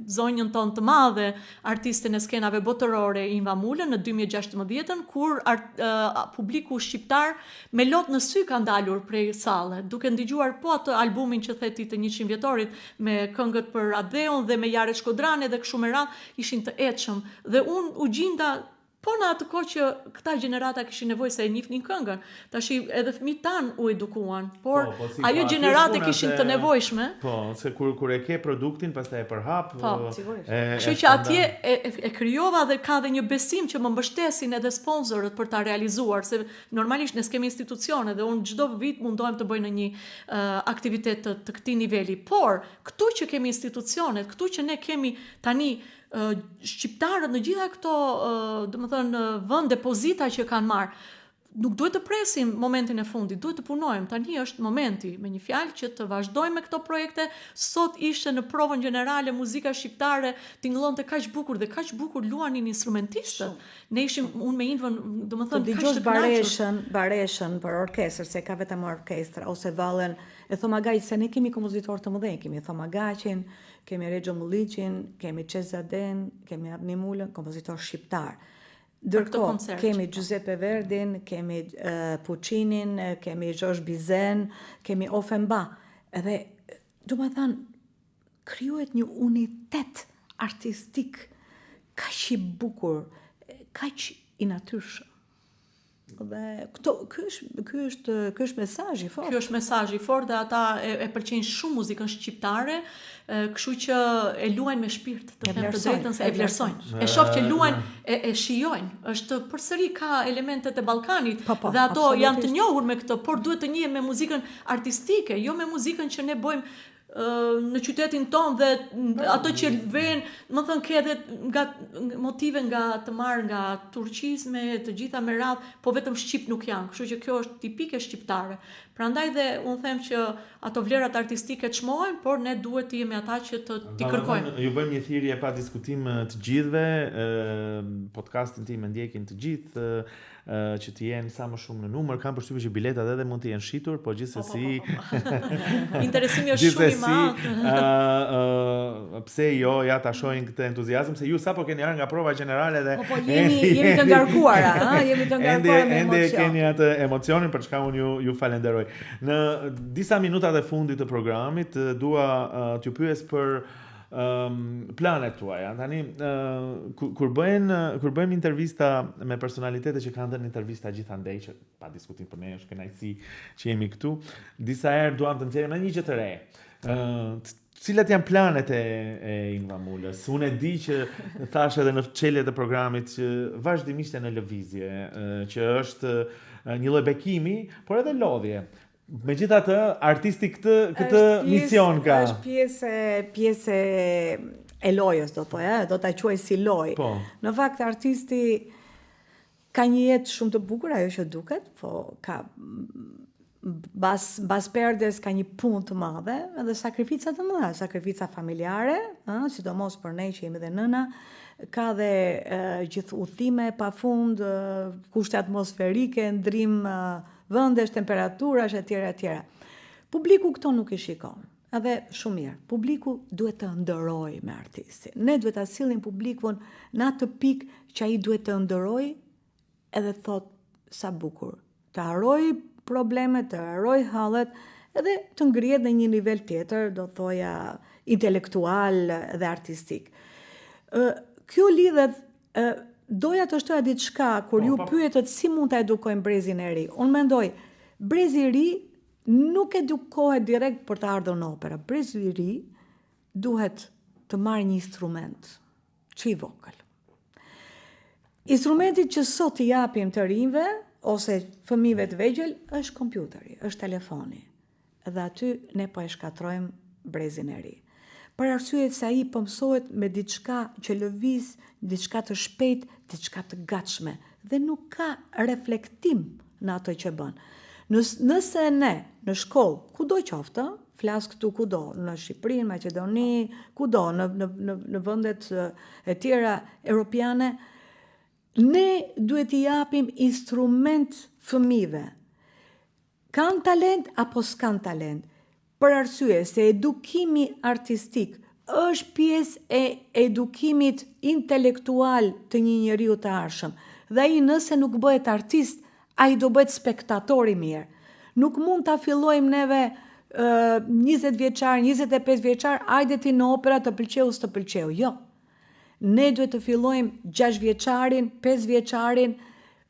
zonjën tonë të madhe, artisten e skenave botërore Inva Mulën në 2016, kur publiku shqiptar me lot në sy ka ndalur prej sale, duke ndigjuar po atë albumin që theti të 100 vjetorit me këngët për Adeon dhe me Jare Shkodrane dhe kështu me radhë, ishin të etshëm dhe unë u gjinda po në atë kohë që këta gjenerata kishin nevojë se e njihnin këngën. Tash edhe fëmijët tan u edukuan, por ajo gjenerate kishin të nevojshme. Po, se kur e ke produktin, pastaj e përhap. Po, sigurisht. Kështu që atje e krijova dhe ka dhe një besim që më mbështesin edhe sponsorët për ta realizuar, se normalisht ne kemi institucione dhe unë çdo vit mundohem të bëj në një aktivitet të këtij niveli. Por këtu që kemi institucionet, këtu që ne kemi tani shqiptarët në gjitha këto, domethënë vende pozita që kanë marrë, nuk duhet të presim momentin e fundit, duhet të punojmë. Tani është momenti, me një fjalë, që të vazhdojmë me këto projekte. Sot ishte në provën gjenerale muzika shqiptare tingëllonte kaq bukur dhe kaq bukur luanin instrumentistët. Ne ishim unë me Indvën, domethënë kaq të kënaqur. Bareshën për orkestër, se ka vetëm orkestra ose vallën e Thomagaj, se ne kemi kompozitorë të mëdhenj, kemi Thomagajin, kemi Rexho Mulliqin, kemi Cezaden, kemi Abni Mulën, kompozitor shqiptar. Ndërkohë kemi Giuseppe Verdin, kemi Puccinin, kemi Georges Bizet, kemi Offenbach. Edhe, do të thënë, krijohet një unitet artistik kaq i bukur, kaq i natyrshëm. Dhe ky është mesazhi i fortë. Ky është mesazhi i fortë dhe ata e pëlqejnë shumë muzikën shqiptare, kështu që e luajnë me shpirt, të them të drejtën, se e vlerësojnë. E shoh që luajnë, e shijojnë. Është përsëri ka elementet e Ballkanit dhe ato janë të njohur me këtë, por duhet të njihen me muzikën artistike, jo me muzikën që ne bëjmë në qytetin tonë dhe ato që vjen, më thënë, ke edhe nga motive nga të marrë nga turqizme, të gjitha me radhë, po vetëm shqip nuk janë, kështu që kjo është tipike shqiptare. Prandaj dhe unë them që ato vlerat artistike çmohen, por ne duhet të jemi ata që t'i kërkojmë. Ju bëjmë një thirrje pa diskutim të gjithëve, podcastin tim e ndjekin të gjithë, që të jenë sa më shumë në numër, kam përshtypjen që biletat edhe mund të jenë shitur, po gjithsesi interesimi është shumë i madh. Pse jo, ja ta shohin këtë entuziazëm, se ju sapo keni ardhur nga prova gjenerale dhe jemi të ngarkuara, jemi të ngarkuara me emocion. Ende keni atë emocionin, për çka unë ju falenderoj. Në disa minutat e fundit të programit dua t'ju pyes për planet tuaja. Tani kur bëjmë intervista me personalitete që kanë dhënë intervista gjithandej, që pa diskutim për ne është kënaqësi që jemi këtu, disa herë duam të nxjerrim një gjë të re. Cilat janë planet e Inva Mulës? Unë e di që thash edhe në çeljet e programit që vazhdimisht e në lëvizje, që është një lloj bekimi, por edhe lodhje. Megjithatë, artisti këtë mision ka. Është pjesë e lojës, do thoya, do ta quaj si lojë. Po. Në fakt artisti ka një jetë shumë të bukur, ajo që duket, po ka bas perdes ka një punë të madhe edhe sakrifica të mëdha, sakrifica familjare, sidomos për ne që jemi dhe nëna, ka dhe gjithë udhime pafund, kushte atmosferike, ndrim vendesh, temperaturash etj. Publiku këto nuk i shikon. Edhe shumë mirë. Publiku duhet të ndërojë me artistin. Ne duhet ta sillim publikun në atë pikë që ai duhet të ndërojë edhe thot sa bukur. Të harroj problemet, të harroj hallet, edhe të ngrihet në një nivel tjetër, do thoja intelektual dhe artistik. Kjo lidhet doja të shtoja diçka kur ju pyetët si mund ta edukojmë brezin e ri. Unë mendoj, brezi i ri nuk edukohet direkt për të ardhur në opera. Brezi i ri duhet të marrë një instrument që i vogël. Instrumenti që sot i japim të rinjve ose fëmijëve të vegjël është kompjuteri, është telefoni. Dhe aty ne po e shkatrojmë brezin e ri. Për arsye se ai po mësohet me diçka që lëviz, diçka të shpejt, diçka të gatshme dhe nuk ka reflektim në ato që bën. Nëse ne në shkollë, kudo qoftë, flas këtu kudo, në Shqipëri, në Maqedoni, kudo, në vendet e tjera europiane, ne duhet i japim instrument fëmijëve. Kanë talent apo s'kan talent? Për arsye se edukimi artistik është pjesë e edukimit intelektual të një njeriu të arshëm. Dhe ai nëse nuk bëhet artist, ai do bëhet spektator i mirë. Nuk mund ta fillojmë neve 20 vjeçar, 25 vjeçar, hajde ti në opera të pëlqeu s'të pëlqeu. Jo. Ne duhet të fillojmë 6 vjeçarin, 5 vjeçarin,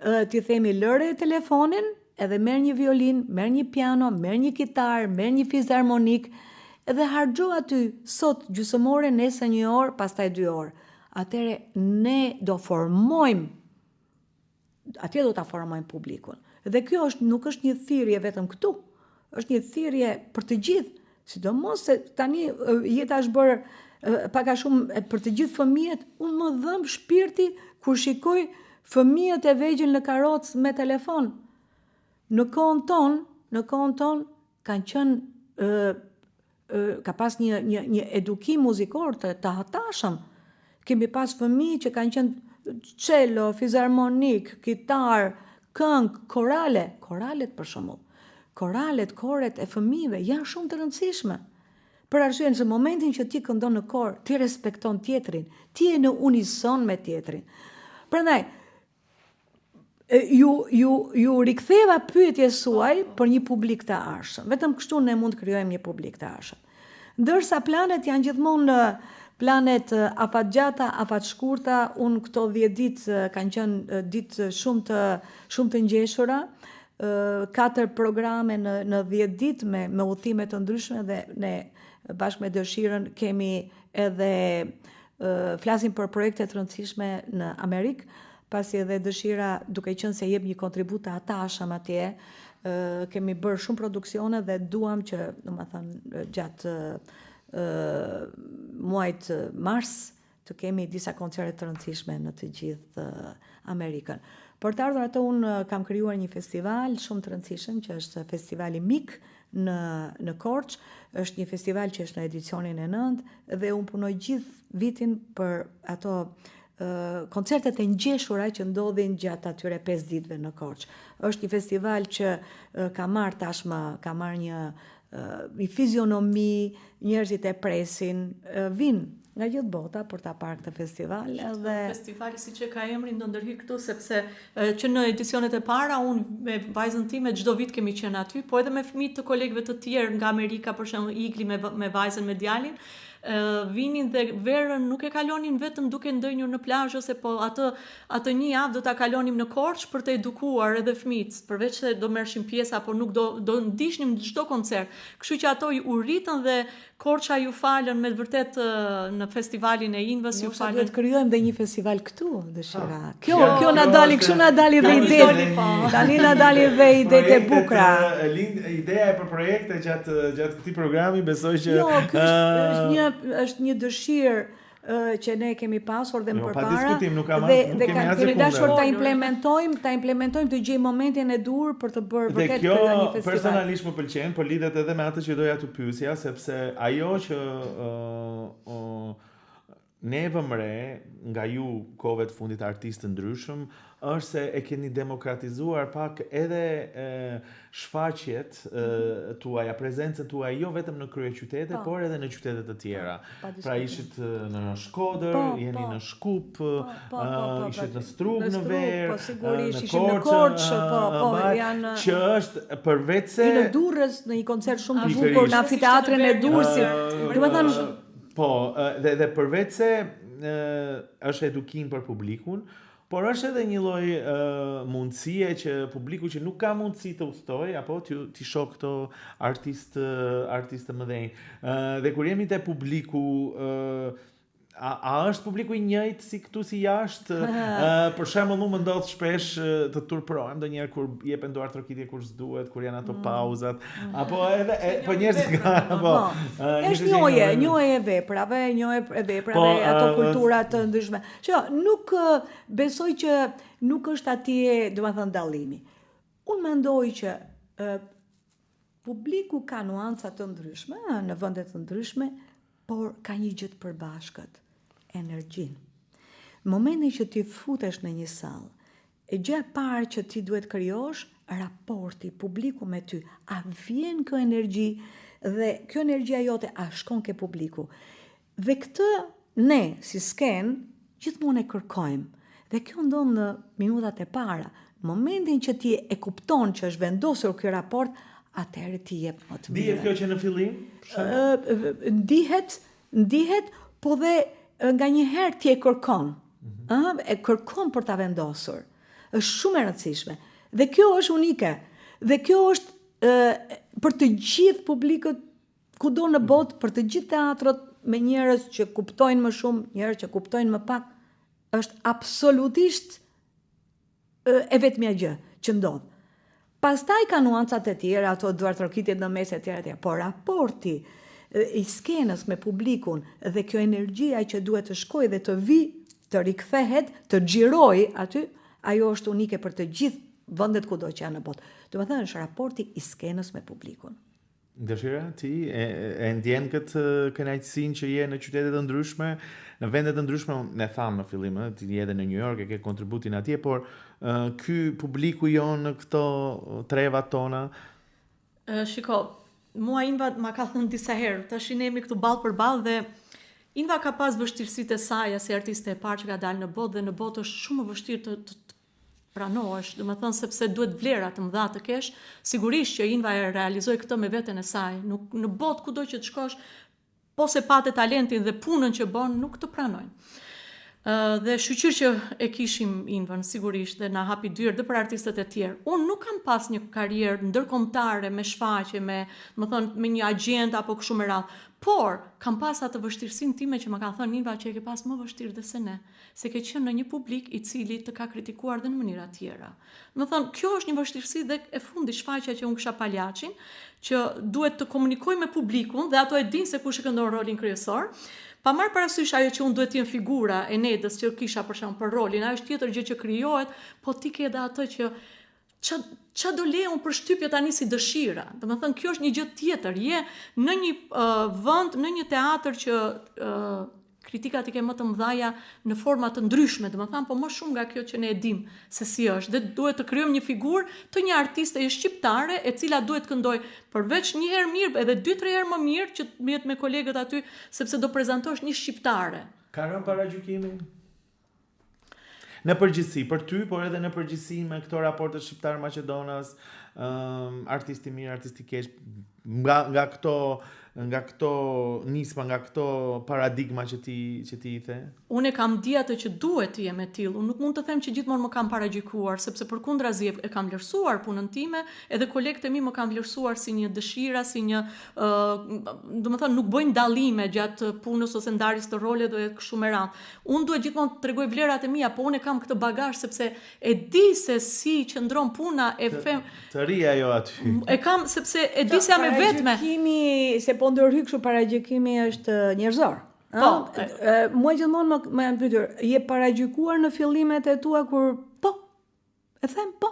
t'i themi lëre telefonin, edhe merr një violin, merr një piano, merr një kitar, merr një fizharmonik, edhe harxho aty sot gjysmore, nesër 1 orë, pastaj 2 orë. Atëre ne do formojmë, atje do ta formojmë publikun. Dhe kjo nuk është një thirrje vetëm këtu, është një thirrje për të gjithë, sidomos se tani jeta është bërë pak a shumë për të gjithë fëmijët. Unë më dhëm shpirti kur shikoj fëmijët e vegjël në karrocë me telefon. Në kohën tonë kanë qenë ka pas një edukim muzikor të hatashëm. Kemi pas fëmijë që kanë qenë cello, fizharmonik, kitar, këngë, koralet për shembull. Koret e fëmijëve janë shumë të rëndësishme. Për arsye se momentin që ti këndon në kor, ti respekton tjetrin, ti je në unison me tjetrin. Prandaj ju riktheva pyetjes suaj për një publik të arshëm. Vetëm kështu ne mund të krijojmë një publik të arshëm. Ndërsa planet janë gjithmonë planet afat gjata, afat shkurta. Unë këto 10 ditë kanë qenë ditë shumë të ngjeshura. 4 programe në 10 ditë me udhime të ndryshme dhe ne bashkë me Dëshirën kemi edhe flasim për projekte të rëndësishme në Amerikë, pasi edhe Dëshira duke qenë se jep një kontribut të atashëm atje, kemi bërë shumë produksione dhe duam që, domethënë, gjatë muajit mars të kemi disa koncerte të rëndësishme në të gjithë Amerikën. Për të ardhur atë unë kam krijuar një festival shumë të rëndësishëm që është festivali Mik në Korçë. Është një festival që është në edicionin e 9 dhe unë punoj gjithë vitin për ato koncertet e ngjeshura që ndodhin gjatë atyre 5 ditëve në Korçë. Është një festival që ka marrë një fizionomi, njerëzit e presin, vinë nga gjithë bota për ta parë këtë festival. Dhe festivali siç e ka emrin do ndërhyj këtu sepse që në edicionet e para unë me vajzën time çdo vit kemi qenë aty, po edhe me fëmijët të kolegëve të tjerë nga Amerika, për shembull Igli me vajzën me djalin. Vinin dhe verën nuk e kalonin vetëm duke ndënjur në plazh ose po atë një javë do ta kalonim në Korçë për të edukuar edhe fëmijët, përveç se do merrshim pjesë apo nuk do ndiqnim çdo koncert. Kështu që ato u rritën dhe Korça ju falën me vërtet në festivalin e Inves ju falën. Duhet krijojmë dhe një festival këtu, Dëshira. Kjo na dali, kështu na dali dhe ide. Tani na dali dhe ide e bukura. Ideja e për projekte gjatë këtij programi besoj që është një dëshirë që ne kemi pasur dhe më përpara. Pa diskutim, nuk kemi dashur ta implementojmë të gjejmë momentin e dur për të bërë vërtet një festival. Dhe kjo personalisht më pëlqen, por lidhet edhe me atë që doja të pyesja, sepse ajo që ne vëmë re nga ju kohëve të fundit artistë ndryshëm është se e keni demokratizuar pak edhe shfaqjet tuaja, prezencën tuaj jo vetëm në kryeqytete, por edhe në qytete të tjera. Pra ishit në Shkodër, jeni në Shkup, ishit në Strug në Verë, në Korçë, që është përveç se në Durrës në një koncert shumë të bukur në amfiteatrin e Durrësit. Po, dhe përveç se është edukim për publikun, Por është edhe një lloj mundësie që publiku që nuk ka mundësi të udhtoj apo ti shoh këto artistë të mëdhenj. Dhe kur jemi te publiku, a është publiku i njëjtë si këtu si jashtë? Për shembull, më ndodh shpesh të turpërohem ndonjëherë kur jepen duart trokitje kur s'duhet, kur janë ato pauzat, apo edhe po njerëzit kanë po. Është njohje e veprave, ato kultura të ndryshme. Nuk besoj që nuk është atje, domethënë dallimi. Unë mendoj që publiku ka nuanca të ndryshme në vende të ndryshme, por ka një gjë të përbashkët, energjinë. Në momentin që ti futesh në një sallë, e gjë e parë që ti duhet krijosh raporti publiku me ty. A vjen kjo energji dhe kjo energjia jote a shkon ke publiku. Dhe këtë ne si sken gjithmonë e kërkojmë. Dhe kjo ndodh në minutat e para. Në momentin që ti e kupton që është vendosur ky raport, atëherë ti jep më të mirë. Dihet kjo që në fillim? Ndihet, po dhe nga një herë ti e kërkon. E kërkon për ta vendosur. Është shumë e rëndësishme. Dhe kjo është unike. Dhe kjo është për të gjithë publikët kudo në botë, për të gjithë teatrët me njerëz që kuptojnë më shumë, njerëz që kuptojnë më pak, është absolutisht e vetmja gjë që ndodh. Pastaj ka nuancat e tjera, ato duart trokitjet në mes e tjera, por raporti i skenës me publikun dhe kjo energjia që duhet të shkojë dhe të vi, të rikthehet, të xhirojë aty, ajo është unike për të gjithë vendet kudo që janë në botë. Domethënë është raporti i skenës me publikun. Dëshira, ti e ndjen këtë kënaqësinë që je në qytete të ndryshme, në vende të ndryshme, ne thamë në fillim, ti je edhe në New York, e ke kontributin atje, por ky publiku jon në këto trevat tona. Shiko, mua Inva ma ka thënë disa herë, tash ne jemi këtu ballë për ballë dhe Inva ka pas vështirësitë e saj si artiste e parë që ka dalë në botë dhe në botë është shumë vështirë të pranohesh, domethënë sepse duhet vlera të mëdha të kesh. Sigurisht që Inva e realizoi këtë me veten e saj. Nuk në botë kudo që të shkosh, po se patë talentin dhe punën që bën, nuk të pranojnë. Dhe shqyqyr që e kishim Invën, sigurisht, dhe na hapi dyrë dhe për artistët e tjerë. Unë nuk kam pas një karrierë ndërkombëtare me shfaqje, me një agent apo kështu me radhë, por kam pas atë vështirësinë time që më ka thënë Inva që e ke pas më vështirë dhe se ne, se ke qenë në një publik i cili të ka kritikuar dhe në mënyra tjera. Kjo është një vështirësi dhe e fundi shfaqja që unë kisha Paljaçin, që duhet të komunikoj me publikun dhe ato e din se kush e këndon rolin kryesor. Pa marrë parasysh ajo që unë duhet të jem figura e Nedës që kisha për shembull për rolin, ajo është tjetër gjë që krijohet, po ti ke edhe atë që qa do le unë për shtypje tani si dëshira. Domethënë kjo është një gjë tjetër, je në një vend, në një teatr që kritikat i ke më të mëdhaja në forma të ndryshme, domethënë, po më shumë nga kjo që ne e dim se si është. Dhe duhet të krijojmë një figurë të një artiste shqiptare e cila duhet këndoj përveç një herë mirë edhe 2-3 herë më mirë që të mjet me kolegët aty sepse do prezantosh një shqiptare. Ka rënë paragjykimi? Në përgjithësi, për ty, por edhe në përgjithësi me këto raporte shqiptar-Maqedonas, artisti mirë, artisti keq, nga këto nisma, nga këto paradigma që ti i the? Unë e kam di atë që duhet të jem e tillë. Unë nuk mund të them që gjithmonë më kam paragjykuar, sepse përkundrazi e kam vlerësuar punën time, edhe kolegët e mi më kanë vlerësuar si një dëshira, si një, domethënë nuk bëjnë dallime gjatë punës ose ndarjes të roleve dhe kështu me radhë. Unë duhet gjithmonë të tregoj vlerat e mia, po unë kam këtë bagazh sepse e di se si qëndron puna e të ri ajo aty. E kam sepse e di se jam e vetme. Se po ndërhyj kështu paragjykimi është njerëzor. Mua gjithmonë më janë pyetur, je paragjykuar në fillimet e tua kur po? E them po.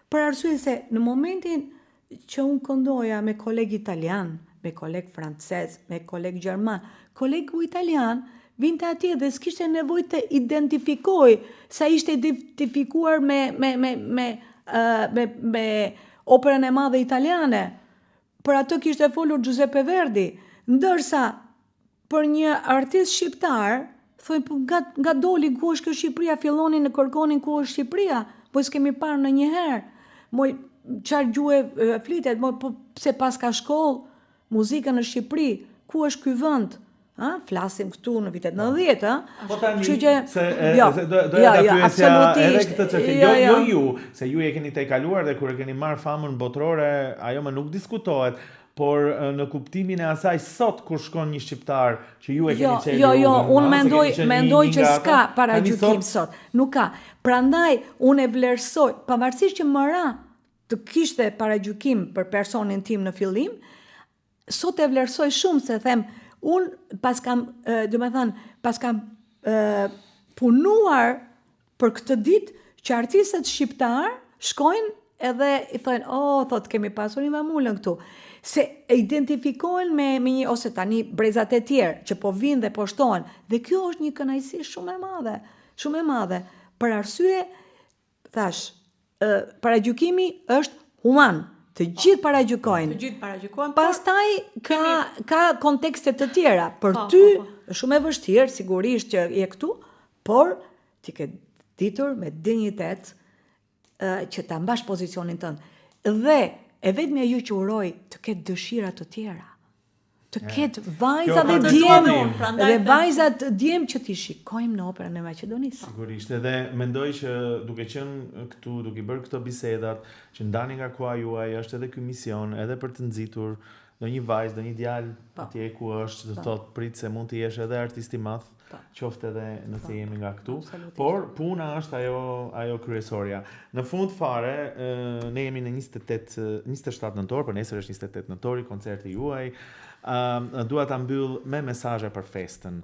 Për arsye se në momentin që unë këndoja me koleg italian, me koleg francez, me koleg gjerman, kolegu italian vinte atje dhe s'kishte nevojë të identifikoj sa ishte identifikuar me operën e madhe italiane. Për atë kishte folur Giuseppe Verdi, ndërsa për një artist shqiptar, thoi nga doli ku është kjo Shqipëria, fillonin në kërkonin ku është Shqipëria, po s'kemi parë në një herë. Moj çfarë gjuhë flitet, po pse pas ka shkollë muzikën në Shqipëri, ku është ky vend? Flasim këtu në vitet 90, Po tani, kështu që do ta pyesja edhe këtë çështje. Jo ju, se ju e keni tejkaluar dhe kur e keni marrë famën botërore, ajo më nuk diskutohet, por në kuptimin e asaj sot kur shkon një shqiptar që ju e keni çelur. Jo, unë mendoj që s'ka paragjykim sot. Nuk ka. Prandaj unë e vlerësoj, pavarësisht që më ra të kishte paragjykim për personin tim në fillim, sot e vlerësoj shumë se them unë pas kam punuar për këtë ditë që artistët shqiptar shkojnë edhe i thonë, thot kemi pasur një mamulën këtu. Se identifikohen me një, ose tani brezat e tjerë që po vinë dhe po shtohen. Dhe kjo është një kënaqësi shumë e madhe. Për arsye, thash, paragjykimi është human. Të gjithë paragjykojnë. Pastaj ka kontekste të tjera. Për ty është shumë e vështirë, sigurisht që je këtu, por ti ke ditur me dinjitet që ta mbash pozicionin tënd. Dhe e vetmja ju që uroj të ketë dëshira të tjera. Të ketë vajza dhe vajzat djem që t'i shikojmë në operën e Maqedonisë. Sigurisht, edhe mendoj që duke qenë këtu, duke bërë këto bisedat, që ndani nga koha juaj është edhe ky mision, edhe për të nxitur ndonjë vajzë, ndonjë djalë atje ku është, të thotë prit se mund të jesh edhe artist i madh, qoftë edhe nëse jemi nga këtu, por puna është ajo kryesorja. Në fund fare, ne jemi në 27 nëntor, për nesër është 28 nëntori, koncerti juaj. Dua ta mbyll me mesazhe për festën.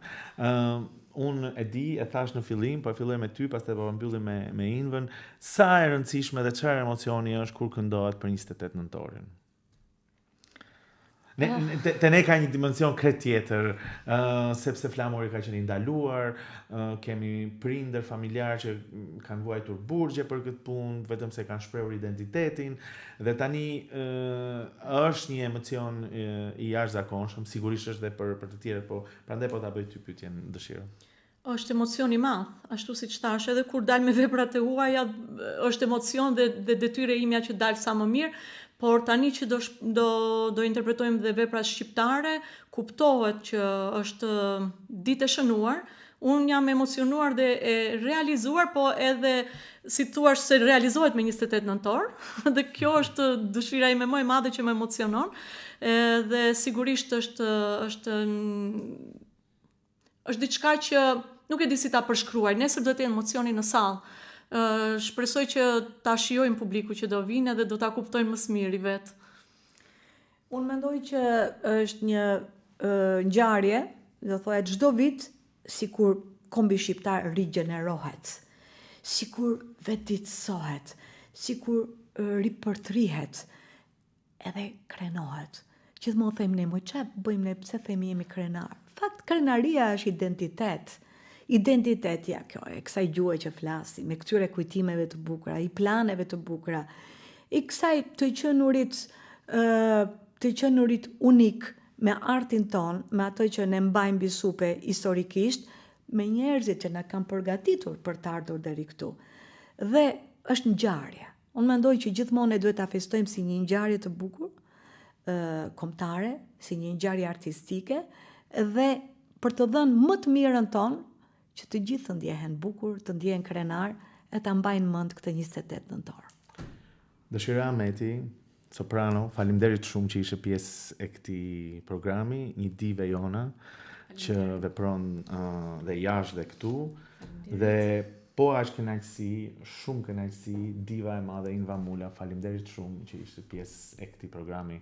Unë e di, e thash në fillim, po e filloj me ty, pastaj po mbyllim me Invën, sa e rëndësishme dhe çfarë emocioni është kur këndohet për 28 nëntorin. Te ne ka një dimension krejt tjetër, sepse flamuri ka qenë ndaluar, kemi prindër familjar që kanë vuajtur burgje për këtë punë, vetëm se kanë shprehur identitetin, dhe tani është një emocion i jashtëzakonshëm, sigurisht është dhe për të tjerët, po prandaj po ta bëj ty pyetjen dëshirën. Është emocion i madh, ashtu siç thash, edhe kur dal me veprat e huaja, është emocion dhe detyrë imja që dal sa më mirë. Por tani që do interpretojmë dhe veprat shqiptare, kuptohet që është ditë e shënuar, unë jam emocionuar dhe e realizuar, po edhe si thua se realizohet me 28 nëntor, dhe kjo është dëshira ime më e madhe që më emocionon, dhe sigurisht është diçka që nuk e di si ta përshkruaj, nesër do të jetë emocioni në sallë. Shpresoj që ta shijojmë publiku që do vinë dhe do ta kuptojnë më së miri vetë. Unë mendoj që është një ngjarje, do thoya çdo vit, sikur kombi shqiptar rigjenerohet, sikur vetëdijsohet, sikur ripërtrihet, edhe krenohet. Gjithmonë them ne, çfarë bëjmë ne, pse themi jemi krenar? Fakt, krenaria është identitet. Identitetja kjo, e kësaj gjuhë që flasim, me këtyre kujtimeve të bukura, i planeve të bukura, i kësaj të qenurit unik me artin ton, me ato që ne mbajmë bisupe historikisht, me njerëzit që na kanë përgatitur për të ardhur deri këtu. Dhe është ngjarje. Unë mendoj që gjithmonë ne duhet ta festojmë si një ngjarje të bukur, kombëtare, si një ngjarje artistike, dhe për të dhënë më të mirën tonë, që të gjithë të ndjehen bukur, të ndjehen krenar, e ta mbajnë mend këtë 28 nëntor. Dëshira Ahmeti, soprano, faleminderit shumë që ishe pjesë e këtij programi, një dive jona që vepron dhe jashtë dhe këtu, dhe po është kënaqësi, shumë kënaqësi, diva e madhe Inva Mula, faleminderit shumë që ishe pjesë e këtij programi.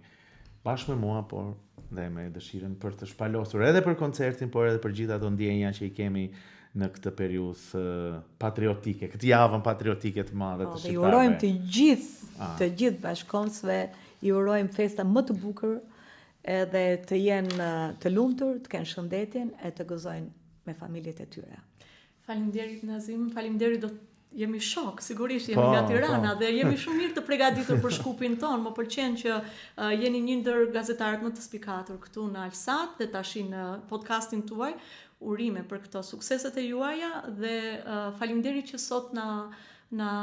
Bashkë me mua, por dhe me dëshirën për të shpalosur edhe për koncertin, por edhe për gjithë ato ndjenja që i kemi në këtë periudhë patriotike, këtë javën patriotike të madhe të shqiptarëve. Ju urojmë të gjithë bashkëkombësve, ju urojmë festa më të bukur, edhe të jenë të lumtur, të kenë shëndetin e të gëzojnë me familjet e tyre. Faleminderit Nazim, faleminderit, jemi shok, sigurisht jemi nga Tirana dhe jemi shumë mirë të përgatitur për shkupin ton. Më pëlqen që jeni një ndër gazetarët më të spikatur këtu në Alsat dhe tash në podcastin tuaj. Urime për këto sukseset e juaja dhe faleminderit që sot na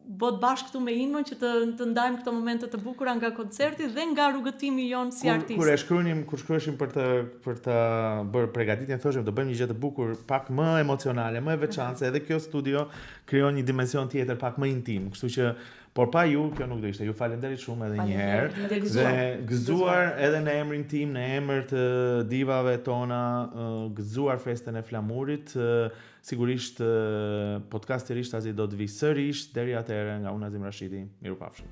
bot bashkë këtu me Inmën që të ndajmë këto momente të bukura nga koncerti dhe nga rrugëtimi jon si artist. Kur shkruajmë për të bërë përgatitjen, thoshim do bëjmë një gjë të bukur, pak më emocionale, më e veçantë, edhe kjo studio krijon një dimension tjetër pak më intim, kështu që por pa ju, kjo nuk do ishte. Ju falenderit shumë edhe një herë. Dhe gëzuar edhe në emrin tim, në emër të divave tona, gëzuar festën e Flamurit. Sigurisht podcasti Rishtazi do të vi sërish deri atëherë nga unë Azim Rashidi. Mirupafshim.